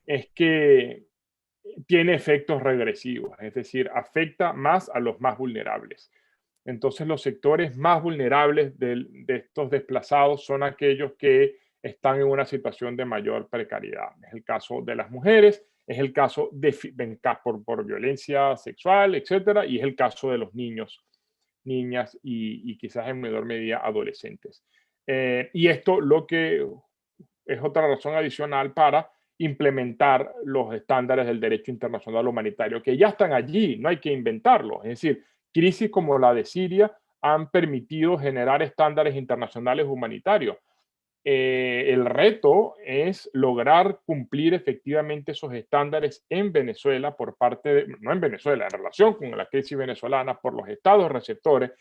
es que tiene efectos regresivos, es decir, afecta más a los más vulnerables. Entonces, los sectores más vulnerables de estos desplazados son aquellos que están en una situación de mayor precariedad. Es el caso de las mujeres, es el caso por violencia sexual, etcétera, y es el caso de los niños, niñas y quizás en menor medida adolescentes. Y esto lo que es otra razón adicional para implementar los estándares del derecho internacional humanitario, que ya están allí, no hay que inventarlos. Es decir, crisis como la de Siria han permitido generar estándares internacionales humanitarios. El reto es lograr cumplir efectivamente esos estándares en Venezuela por parte de, no en Venezuela, en relación con la crisis venezolana por los estados receptores.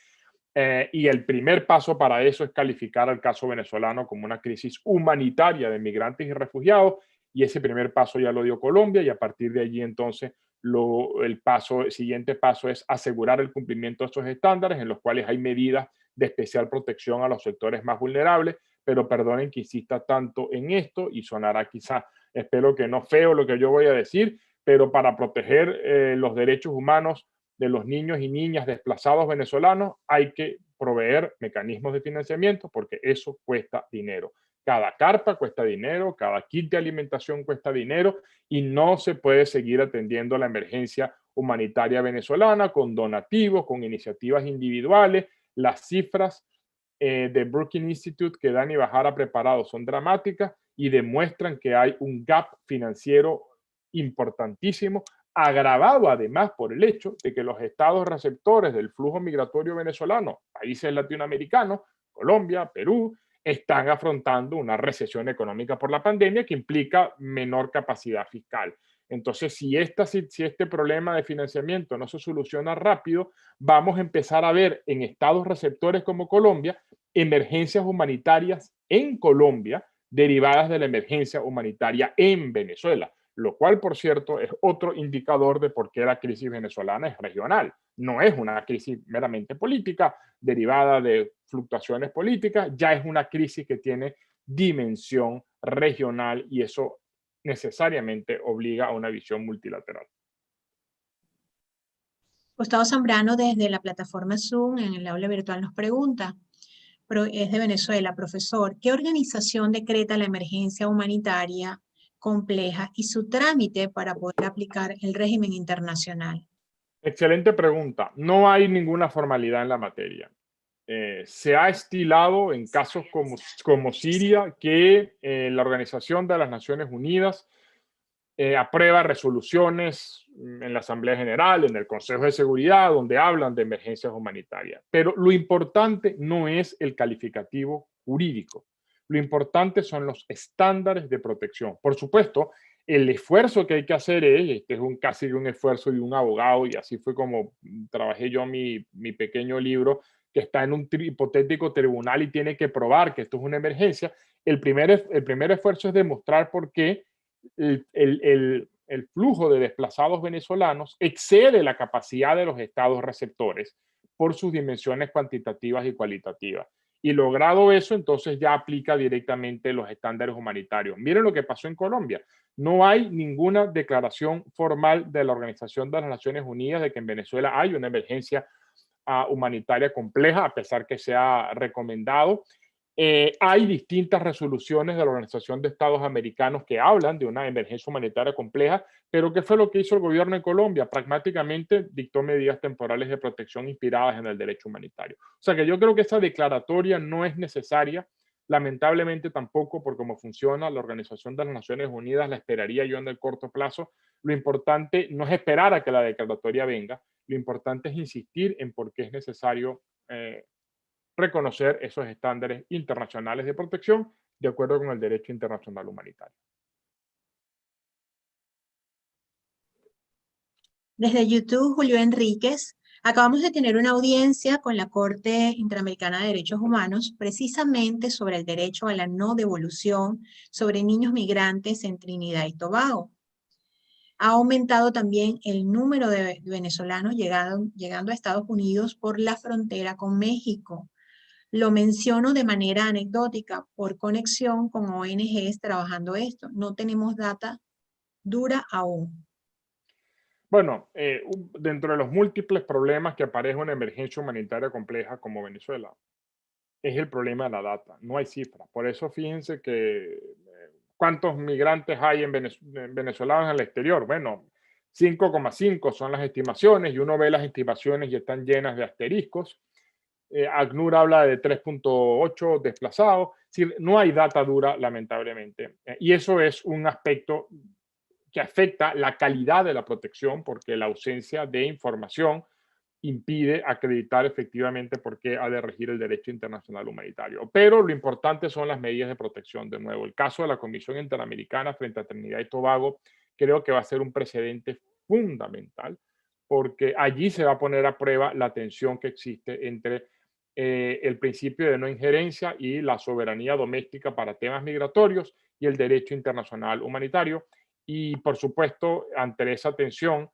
Y el primer paso para eso es calificar al caso venezolano como una crisis humanitaria de migrantes y refugiados, y ese primer paso ya lo dio Colombia, y a partir de allí entonces el siguiente paso es asegurar el cumplimiento de estos estándares, en los cuales hay medidas de especial protección a los sectores más vulnerables, pero perdonen que insista tanto en esto, y sonará quizá, espero que no feo lo que yo voy a decir, pero para proteger los derechos humanos de los niños y niñas desplazados venezolanos, hay que proveer mecanismos de financiamiento porque eso cuesta dinero. Cada carpa cuesta dinero, cada kit de alimentación cuesta dinero y no se puede seguir atendiendo la emergencia humanitaria venezolana con donativos, con iniciativas individuales. Las cifras de Brookings Institute que Dani Bajar ha preparado son dramáticas y demuestran que hay un gap financiero importantísimo, agravado además por el hecho de que los estados receptores del flujo migratorio venezolano, países latinoamericanos, Colombia, Perú, están afrontando una recesión económica por la pandemia que implica menor capacidad fiscal. Entonces, si este problema de financiamiento no se soluciona rápido, vamos a empezar a ver en estados receptores como Colombia emergencias humanitarias en Colombia derivadas de la emergencia humanitaria en Venezuela, lo cual, por cierto, es otro indicador de por qué la crisis venezolana es regional. No es una crisis meramente política derivada de fluctuaciones políticas, ya es una crisis que tiene dimensión regional y eso necesariamente obliga a una visión multilateral. Gustavo Zambrano desde la plataforma Zoom en el aula virtual nos pregunta, es de Venezuela, profesor, ¿qué organización decreta la emergencia humanitaria compleja y su trámite para poder aplicar el régimen internacional? Excelente pregunta. No hay ninguna formalidad en la materia. Se ha estilado en casos como Siria que la Organización de las Naciones Unidas aprueba resoluciones en la Asamblea General, en el Consejo de Seguridad, donde hablan de emergencias humanitarias. Pero lo importante no es el calificativo jurídico. Lo importante son los estándares de protección. Por supuesto, el esfuerzo que hay que hacer este es casi un esfuerzo de un abogado, y así fue como trabajé yo mi pequeño libro, que está en un hipotético tribunal y tiene que probar que esto es una emergencia. El primer esfuerzo es demostrar por qué el flujo de desplazados venezolanos excede la capacidad de los estados receptores por sus dimensiones cuantitativas y cualitativas. Y logrado eso, entonces ya aplica directamente los estándares humanitarios. Miren lo que pasó en Colombia. No hay ninguna declaración formal de la Organización de las Naciones Unidas de que en Venezuela hay una emergencia humanitaria compleja, a pesar que se ha recomendado. Hay distintas resoluciones de la Organización de Estados Americanos que hablan de una emergencia humanitaria compleja, pero ¿qué fue lo que hizo el gobierno de Colombia? Pragmáticamente dictó medidas temporales de protección inspiradas en el derecho humanitario. O sea que yo creo que esa declaratoria no es necesaria, lamentablemente tampoco por cómo funciona la Organización de las Naciones Unidas, la esperaría yo en el corto plazo. Lo importante no es esperar a que la declaratoria venga, lo importante es insistir en por qué es necesario reconocer esos estándares internacionales de protección de acuerdo con el derecho internacional humanitario. Desde YouTube, Julio Enríquez Acabamos de tener una audiencia con la Corte Interamericana de Derechos Humanos precisamente sobre el derecho a la no devolución sobre niños migrantes en Trinidad y Tobago. Ha aumentado también el número de venezolanos llegando a Estados Unidos por la frontera con México. Lo menciono de manera anecdótica por conexión con ONGs trabajando esto. No tenemos data dura aún. Bueno, dentro de los múltiples problemas que aparece una emergencia humanitaria compleja como Venezuela, es el problema de la data. No hay cifras. Por eso fíjense que ¿cuántos migrantes hay en venezolanos en el exterior? Bueno, 5,5 son las estimaciones y uno ve las estimaciones y están llenas de asteriscos. ACNUR habla de 3,8 desplazados. Es decir, no hay data dura, lamentablemente. Y eso es un aspecto que afecta la calidad de la protección porque la ausencia de información impide acreditar efectivamente por qué ha de regir el derecho internacional humanitario. Pero lo importante son las medidas de protección. De nuevo, el caso de la Comisión Interamericana frente a Trinidad y Tobago creo que va a ser un precedente fundamental porque allí se va a poner a prueba la tensión que existe entre el principio de no injerencia y la soberanía doméstica para temas migratorios y el derecho internacional humanitario. Y por supuesto, ante esa tensión,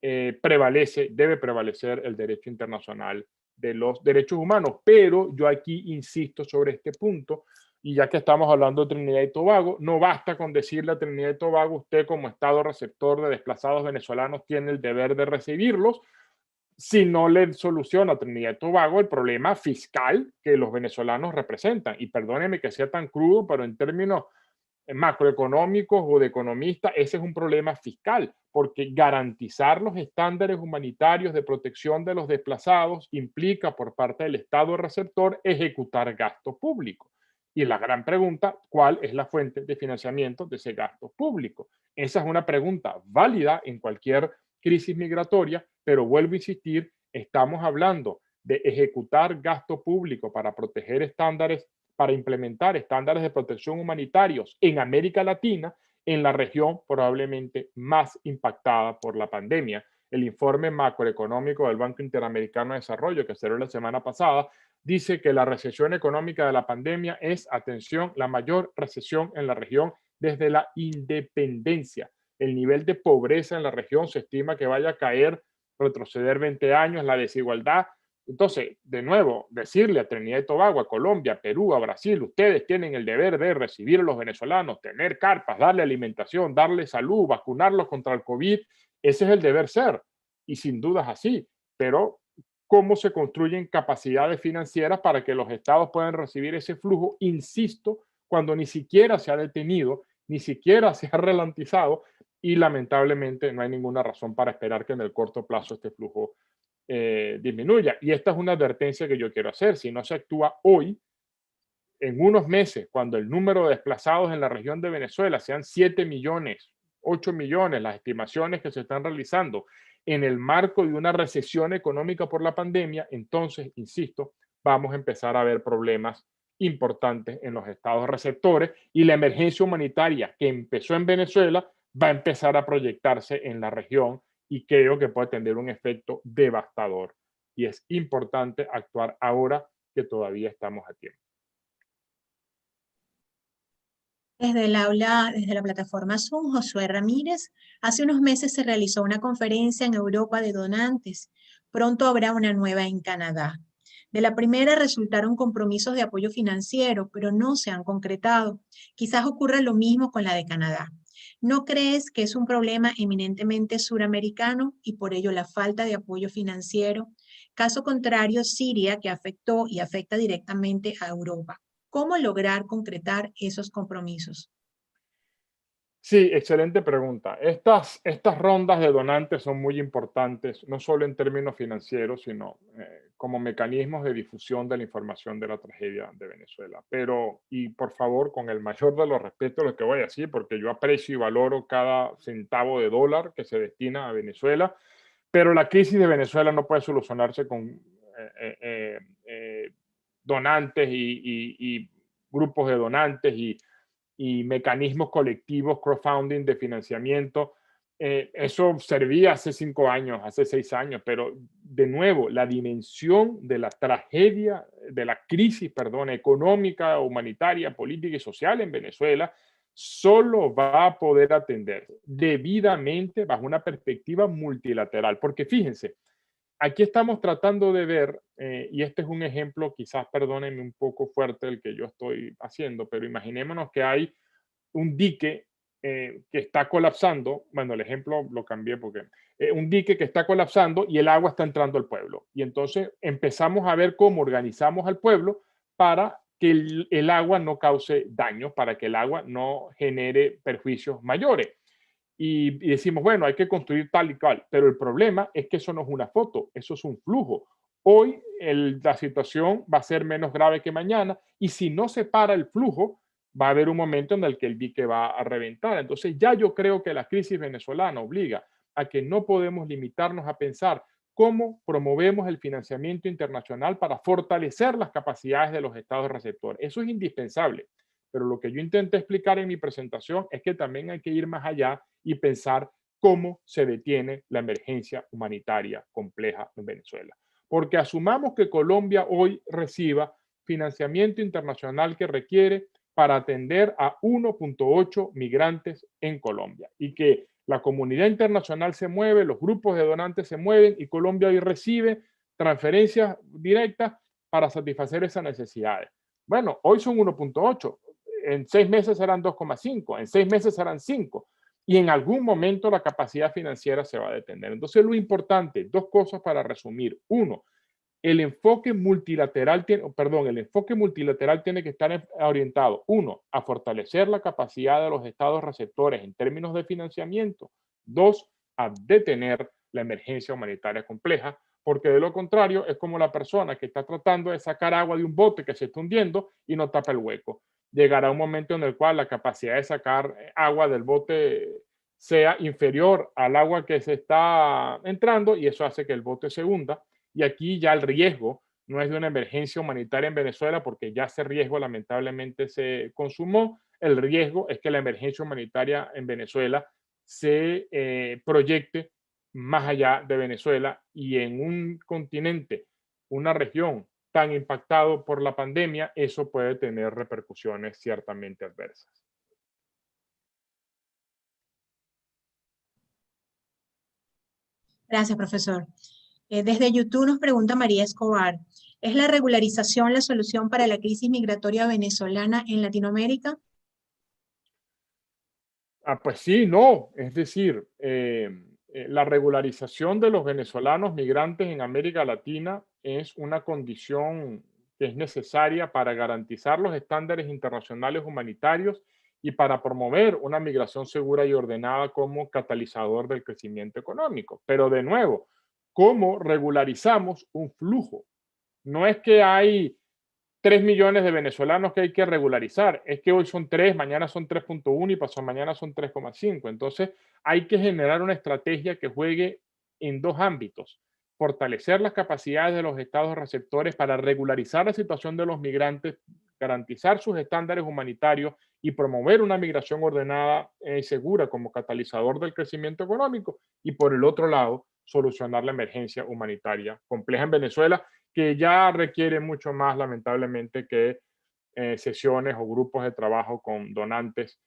debe prevalecer el derecho internacional de los derechos humanos. Pero yo aquí insisto sobre este punto, y ya que estamos hablando de Trinidad y Tobago, no basta con decirle a Trinidad y Tobago, usted como Estado receptor de desplazados venezolanos tiene el deber de recibirlos, si no le soluciona a Trinidad y Tobago el problema fiscal que los venezolanos representan. Y perdónenme que sea tan crudo, pero en términos macroeconómicos o de economistas, ese es un problema fiscal, porque garantizar los estándares humanitarios de protección de los desplazados implica por parte del Estado receptor ejecutar gasto público. Y la gran pregunta, ¿cuál es la fuente de financiamiento de ese gasto público? Esa es una pregunta válida en cualquier crisis migratoria, pero vuelvo a insistir, estamos hablando de ejecutar gasto público para proteger estándares, para implementar estándares de protección humanitarios en América Latina, en la región probablemente más impactada por la pandemia. El informe macroeconómico del Banco Interamericano de Desarrollo, que se dio la semana pasada, dice que la recesión económica de la pandemia es, atención, la mayor recesión en la región desde la independencia. El nivel de pobreza en la región se estima que vaya a caer, retroceder 20 años, la desigualdad. Entonces, de nuevo, decirle a Trinidad y Tobago, a Colombia, a Perú, a Brasil, ustedes tienen el deber de recibir a los venezolanos, tener carpas, darle alimentación, darle salud, vacunarlos contra el COVID, ese es el deber ser. Y sin dudas así, pero ¿cómo se construyen capacidades financieras para que los estados puedan recibir ese flujo? Insisto, cuando ni siquiera se ha detenido, ni siquiera se ha ralentizado y lamentablemente no hay ninguna razón para esperar que en el corto plazo este flujo disminuya. Y esta es una advertencia que yo quiero hacer. Si no se actúa hoy, en unos meses, cuando el número de desplazados en la región de Venezuela sean 7 millones, 8 millones, las estimaciones que se están realizando en el marco de una recesión económica por la pandemia, entonces, insisto, vamos a empezar a ver problemas importantes en los estados receptores y la emergencia humanitaria que empezó en Venezuela va a empezar a proyectarse en la región y creo que puede tener un efecto devastador. Y es importante actuar ahora que todavía estamos a tiempo. Desde el aula, desde la plataforma Zoom, Josué Ramírez, hace unos meses se realizó una conferencia en Europa de donantes. Pronto habrá una nueva en Canadá. De la primera resultaron compromisos de apoyo financiero, pero no se han concretado. Quizás ocurra lo mismo con la de Canadá. ¿No crees que es un problema eminentemente suramericano y por ello la falta de apoyo financiero? Caso contrario, Siria, que afectó y afecta directamente a Europa. ¿Cómo lograr concretar esos compromisos? Sí, excelente pregunta. Estas rondas de donantes son muy importantes, no solo en términos financieros, sino como mecanismos de difusión de la información de la tragedia de Venezuela. Pero, y por favor, con el mayor de los respetos lo que voy a decir, porque yo aprecio y valoro cada centavo de dólar que se destina a Venezuela, pero la crisis de Venezuela no puede solucionarse con donantes y grupos de donantes y mecanismos colectivos, crowdfunding de financiamiento. Eso servía hace 5 años, hace 6 años, pero de nuevo, la dimensión de la tragedia, de la crisis, perdón, económica, humanitaria, política y social en Venezuela, solo va a poder atender debidamente bajo una perspectiva multilateral. Porque fíjense, aquí estamos tratando de ver, y este es un ejemplo, quizás perdónenme un poco fuerte el que yo estoy haciendo, pero imaginémonos que hay un dique que está colapsando, bueno, el ejemplo lo cambié porque un dique que está colapsando y el agua está entrando al pueblo. Y entonces empezamos a ver cómo organizamos al pueblo para que el agua no cause daño, para que el agua no genere perjuicios mayores. Y decimos, bueno, hay que construir tal y cual, pero el problema es que eso no es una foto, eso es un flujo. Hoy la situación va a ser menos grave que mañana y si no se para el flujo, va a haber un momento en el que el dique va a reventar. Entonces ya yo creo que la crisis venezolana obliga a que no podemos limitarnos a pensar cómo promovemos el financiamiento internacional para fortalecer las capacidades de los estados receptores. Eso es indispensable. Pero lo que yo intenté explicar en mi presentación es que también hay que ir más allá y pensar cómo se detiene la emergencia humanitaria compleja en Venezuela. Porque asumamos que Colombia hoy reciba financiamiento internacional que requiere para atender a 1.8 migrantes en Colombia y que la comunidad internacional se mueve, los grupos de donantes se mueven y Colombia hoy recibe transferencias directas para satisfacer esas necesidades. Bueno, hoy son 1.8, en 6 meses serán 2,5, en 6 meses serán 5 y en algún momento la capacidad financiera se va a detener. Entonces lo importante, dos cosas para resumir. Uno, el enfoque multilateral tiene que estar orientado, uno, a fortalecer la capacidad de los estados receptores en términos de financiamiento. Dos, a detener la emergencia humanitaria compleja, porque de lo contrario es como la persona que está tratando de sacar agua de un bote que se está hundiendo y no tapa el hueco. Llegará un momento en el cual la capacidad de sacar agua del bote sea inferior al agua que se está entrando y eso hace que el bote se hunda. Y aquí ya el riesgo no es de una emergencia humanitaria en Venezuela porque ya ese riesgo lamentablemente se consumó. El riesgo es que la emergencia humanitaria en Venezuela se proyecte más allá de Venezuela y en un continente, una región tan impactado por la pandemia, eso puede tener repercusiones ciertamente adversas. Gracias, profesor. Desde YouTube nos pregunta María Escobar, ¿es la regularización la solución para la crisis migratoria venezolana en Latinoamérica? Pues sí, no. Es decir, la regularización de los venezolanos migrantes en América Latina es una condición que es necesaria para garantizar los estándares internacionales humanitarios y para promover una migración segura y ordenada como catalizador del crecimiento económico. Pero de nuevo, ¿cómo regularizamos un flujo? No es que hay 3 millones de venezolanos que hay que regularizar. Es que hoy son 3, mañana son 3.1 y pasado mañana son 3,5. Entonces, hay que generar una estrategia que juegue en dos ámbitos. Fortalecer las capacidades de los estados receptores para regularizar la situación de los migrantes, garantizar sus estándares humanitarios y promover una migración ordenada y segura como catalizador del crecimiento económico. Y por el otro lado, solucionar la emergencia humanitaria compleja en Venezuela que ya requiere mucho más, lamentablemente, que sesiones o grupos de trabajo con donantes.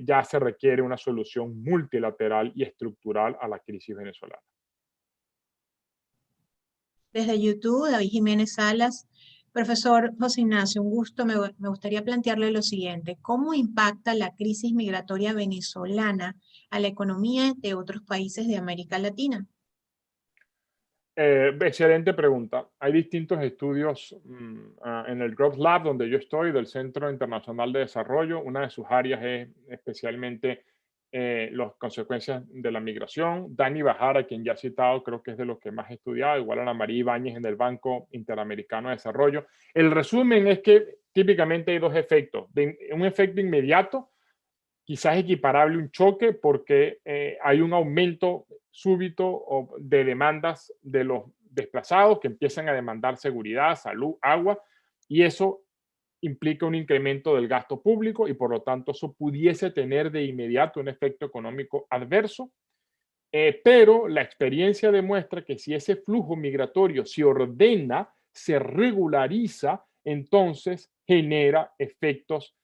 Ya se requiere una solución multilateral y estructural a la crisis venezolana. Desde YouTube, David Jiménez Salas. Profesor José Ignacio, un gusto. Me gustaría plantearle lo siguiente. ¿Cómo impacta la crisis migratoria venezolana a la economía de otros países de América Latina? Excelente pregunta. Hay distintos estudios en el Growth Lab donde yo estoy, del Centro Internacional de Desarrollo. Una de sus áreas es especialmente las consecuencias de la migración. Dani Bajara, quien ya he citado, creo que es de los que más he estudiado, igual a Ana María Ibáñez en el Banco Interamericano de Desarrollo. El resumen es que típicamente hay dos efectos. Un efecto inmediato, quizás equiparable a un choque porque hay un aumento súbito de demandas de los desplazados que empiezan a demandar seguridad, salud, agua, y eso implica un incremento del gasto público y por lo tanto eso pudiese tener de inmediato un efecto económico adverso. pero la experiencia demuestra que si ese flujo migratorio se ordena, se regulariza, entonces genera efectos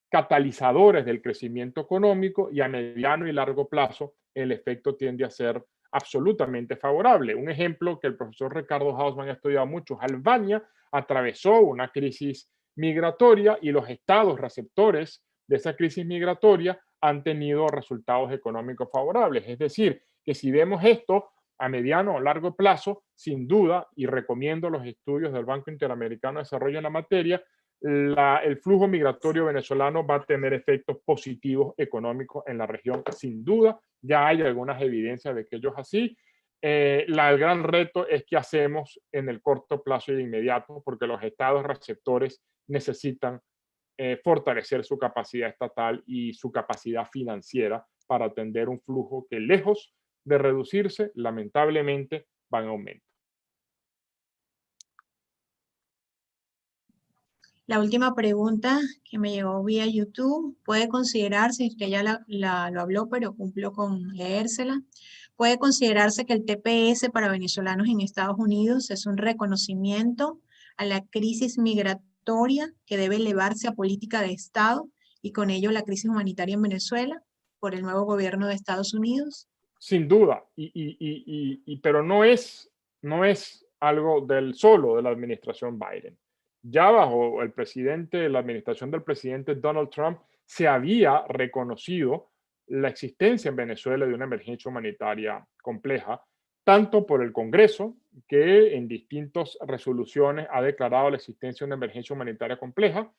catalizadores del crecimiento económico y a mediano y largo plazo el efecto tiende a ser absolutamente favorable. Un ejemplo que el profesor Ricardo Hausmann ha estudiado mucho, Albania atravesó una crisis migratoria y los estados receptores de esa crisis migratoria han tenido resultados económicos favorables. Es decir, que si vemos esto a mediano o largo plazo, sin duda, y recomiendo los estudios del Banco Interamericano de Desarrollo en la materia, el flujo migratorio venezolano va a tener efectos positivos económicos en la región, sin duda. Ya hay algunas evidencias de que ello es así. El gran reto es qué hacemos en el corto plazo y de inmediato, porque los estados receptores necesitan fortalecer su capacidad estatal y su capacidad financiera para atender un flujo que, lejos de reducirse, lamentablemente va en aumento. La última pregunta que me llegó vía YouTube, puede considerarse, usted ya lo habló, pero cumplo con leérsela, puede considerarse que el TPS para venezolanos en Estados Unidos es un reconocimiento a la crisis migratoria que debe elevarse a política de Estado y con ello la crisis humanitaria en Venezuela por el nuevo gobierno de Estados Unidos. Sin duda, pero no es algo del solo de la administración Biden. Ya bajo la administración del presidente Donald Trump, se había reconocido la existencia en Venezuela de una emergencia humanitaria compleja, tanto por el Congreso, que en distintas resoluciones ha declarado la existencia de una emergencia humanitaria compleja,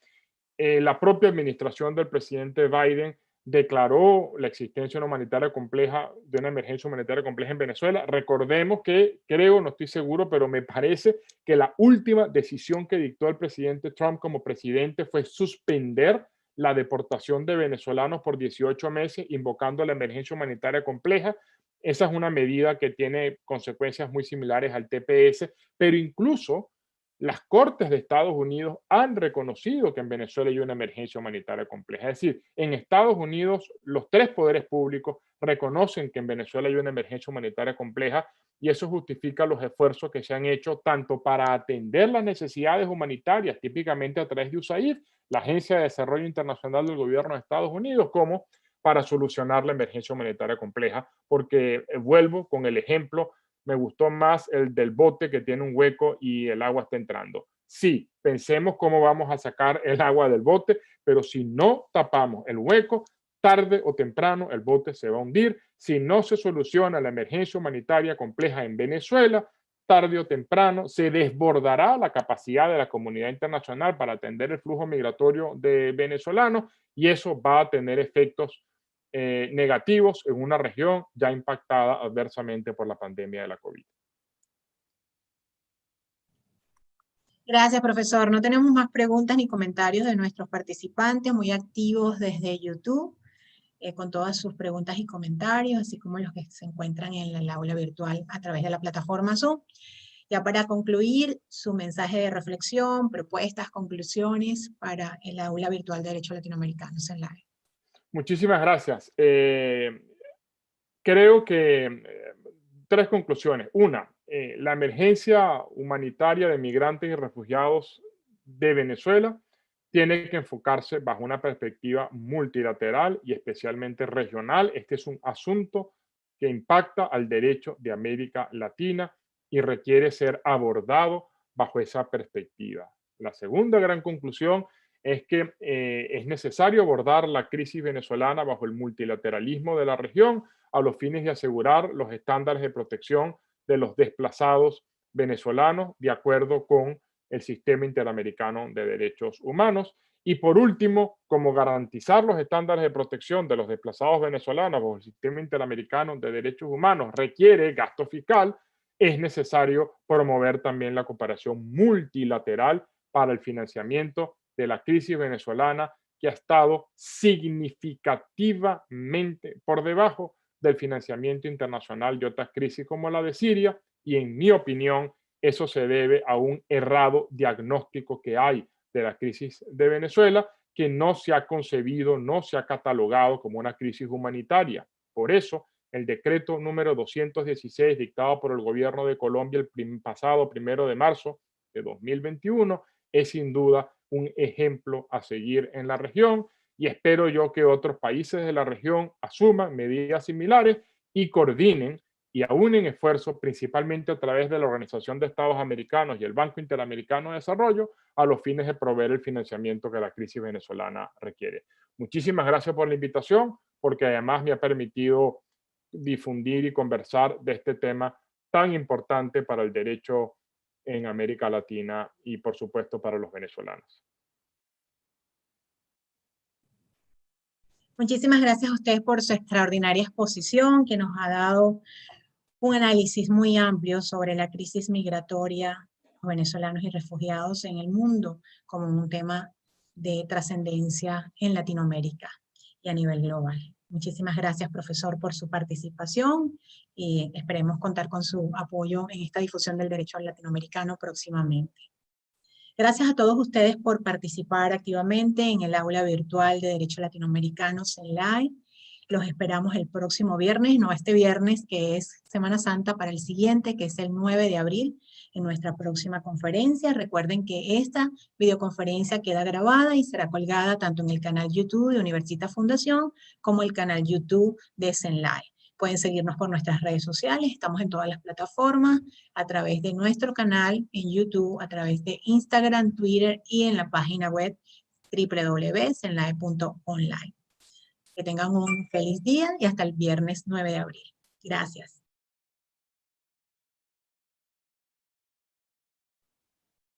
la propia administración del presidente Biden declaró la existencia de una humanitaria compleja, de una emergencia humanitaria compleja en Venezuela. Recordemos que, creo, no estoy seguro, pero me parece que la última decisión que dictó el presidente Trump como presidente fue suspender la deportación de venezolanos por 18 meses, invocando la emergencia humanitaria compleja. Esa es una medida que tiene consecuencias muy similares al TPS, pero incluso las Cortes de Estados Unidos han reconocido que en Venezuela hay una emergencia humanitaria compleja. Es decir, en Estados Unidos los tres poderes públicos reconocen que en Venezuela hay una emergencia humanitaria compleja y eso justifica los esfuerzos que se han hecho tanto para atender las necesidades humanitarias, típicamente a través de USAID, la Agencia de Desarrollo Internacional del Gobierno de Estados Unidos, como para solucionar la emergencia humanitaria compleja, porque vuelvo con el ejemplo, me gustó más el del bote que tiene un hueco y el agua está entrando. Sí, pensemos cómo vamos a sacar el agua del bote, pero si no tapamos el hueco, tarde o temprano el bote se va a hundir. Si no se soluciona la emergencia humanitaria compleja en Venezuela, tarde o temprano se desbordará la capacidad de la comunidad internacional para atender el flujo migratorio de venezolanos y eso va a tener efectos negativos en una región ya impactada adversamente por la pandemia de la COVID. Gracias, profesor. No tenemos más preguntas ni comentarios de nuestros participantes, muy activos desde YouTube, con todas sus preguntas y comentarios, así como los que se encuentran en el aula virtual a través de la plataforma Zoom. Ya para concluir, su mensaje de reflexión, propuestas, conclusiones para el aula virtual de Derecho Latinoamericano en la. Muchísimas gracias. Creo que tres conclusiones. Una, la emergencia humanitaria de migrantes y refugiados de Venezuela tiene que enfocarse bajo una perspectiva multilateral y especialmente regional. Este es un asunto que impacta al derecho de América Latina y requiere ser abordado bajo esa perspectiva. La segunda gran conclusión es que es necesario abordar la crisis venezolana bajo el multilateralismo de la región a los fines de asegurar los estándares de protección de los desplazados venezolanos de acuerdo con el sistema interamericano de derechos humanos. Y por último, como garantizar los estándares de protección de los desplazados venezolanos bajo el sistema interamericano de derechos humanos requiere gasto fiscal, es necesario promover también la cooperación multilateral para el financiamiento de la crisis venezolana que ha estado significativamente por debajo del financiamiento internacional de otras crisis como la de Siria y en mi opinión eso se debe a un errado diagnóstico que hay de la crisis de Venezuela que no se ha concebido, no se ha catalogado como una crisis humanitaria. Por eso el decreto número 216 dictado por el gobierno de Colombia el pasado 1 de marzo de 2021 es sin duda un ejemplo a seguir en la región, y espero yo que otros países de la región asuman medidas similares y coordinen y aúnen esfuerzos, principalmente a través de la Organización de Estados Americanos y el Banco Interamericano de Desarrollo, a los fines de proveer el financiamiento que la crisis venezolana requiere. Muchísimas gracias por la invitación, porque además me ha permitido difundir y conversar de este tema tan importante para el derecho en América Latina y, por supuesto, para los venezolanos. Muchísimas gracias a ustedes por su extraordinaria exposición, que nos ha dado un análisis muy amplio sobre la crisis migratoria de venezolanos y refugiados en el mundo como un tema de trascendencia en Latinoamérica y a nivel global. Muchísimas gracias, profesor, por su participación y esperemos contar con su apoyo en esta difusión del derecho latinoamericano próximamente. Gracias a todos ustedes por participar activamente en el aula virtual de Derecho Latinoamericano CENLAE. Los esperamos el próximo viernes, no este viernes que es Semana Santa, para el siguiente, que es el 9 de abril, en nuestra próxima conferencia. Recuerden que esta videoconferencia queda grabada y será colgada tanto en el canal YouTube de Universitas Fundación como el canal YouTube de CENLAE. Pueden seguirnos por nuestras redes sociales, estamos en todas las plataformas, a través de nuestro canal en YouTube, a través de Instagram, Twitter y en la página web www.cenlae.online. Que tengan un feliz día y hasta el viernes 9 de abril. Gracias.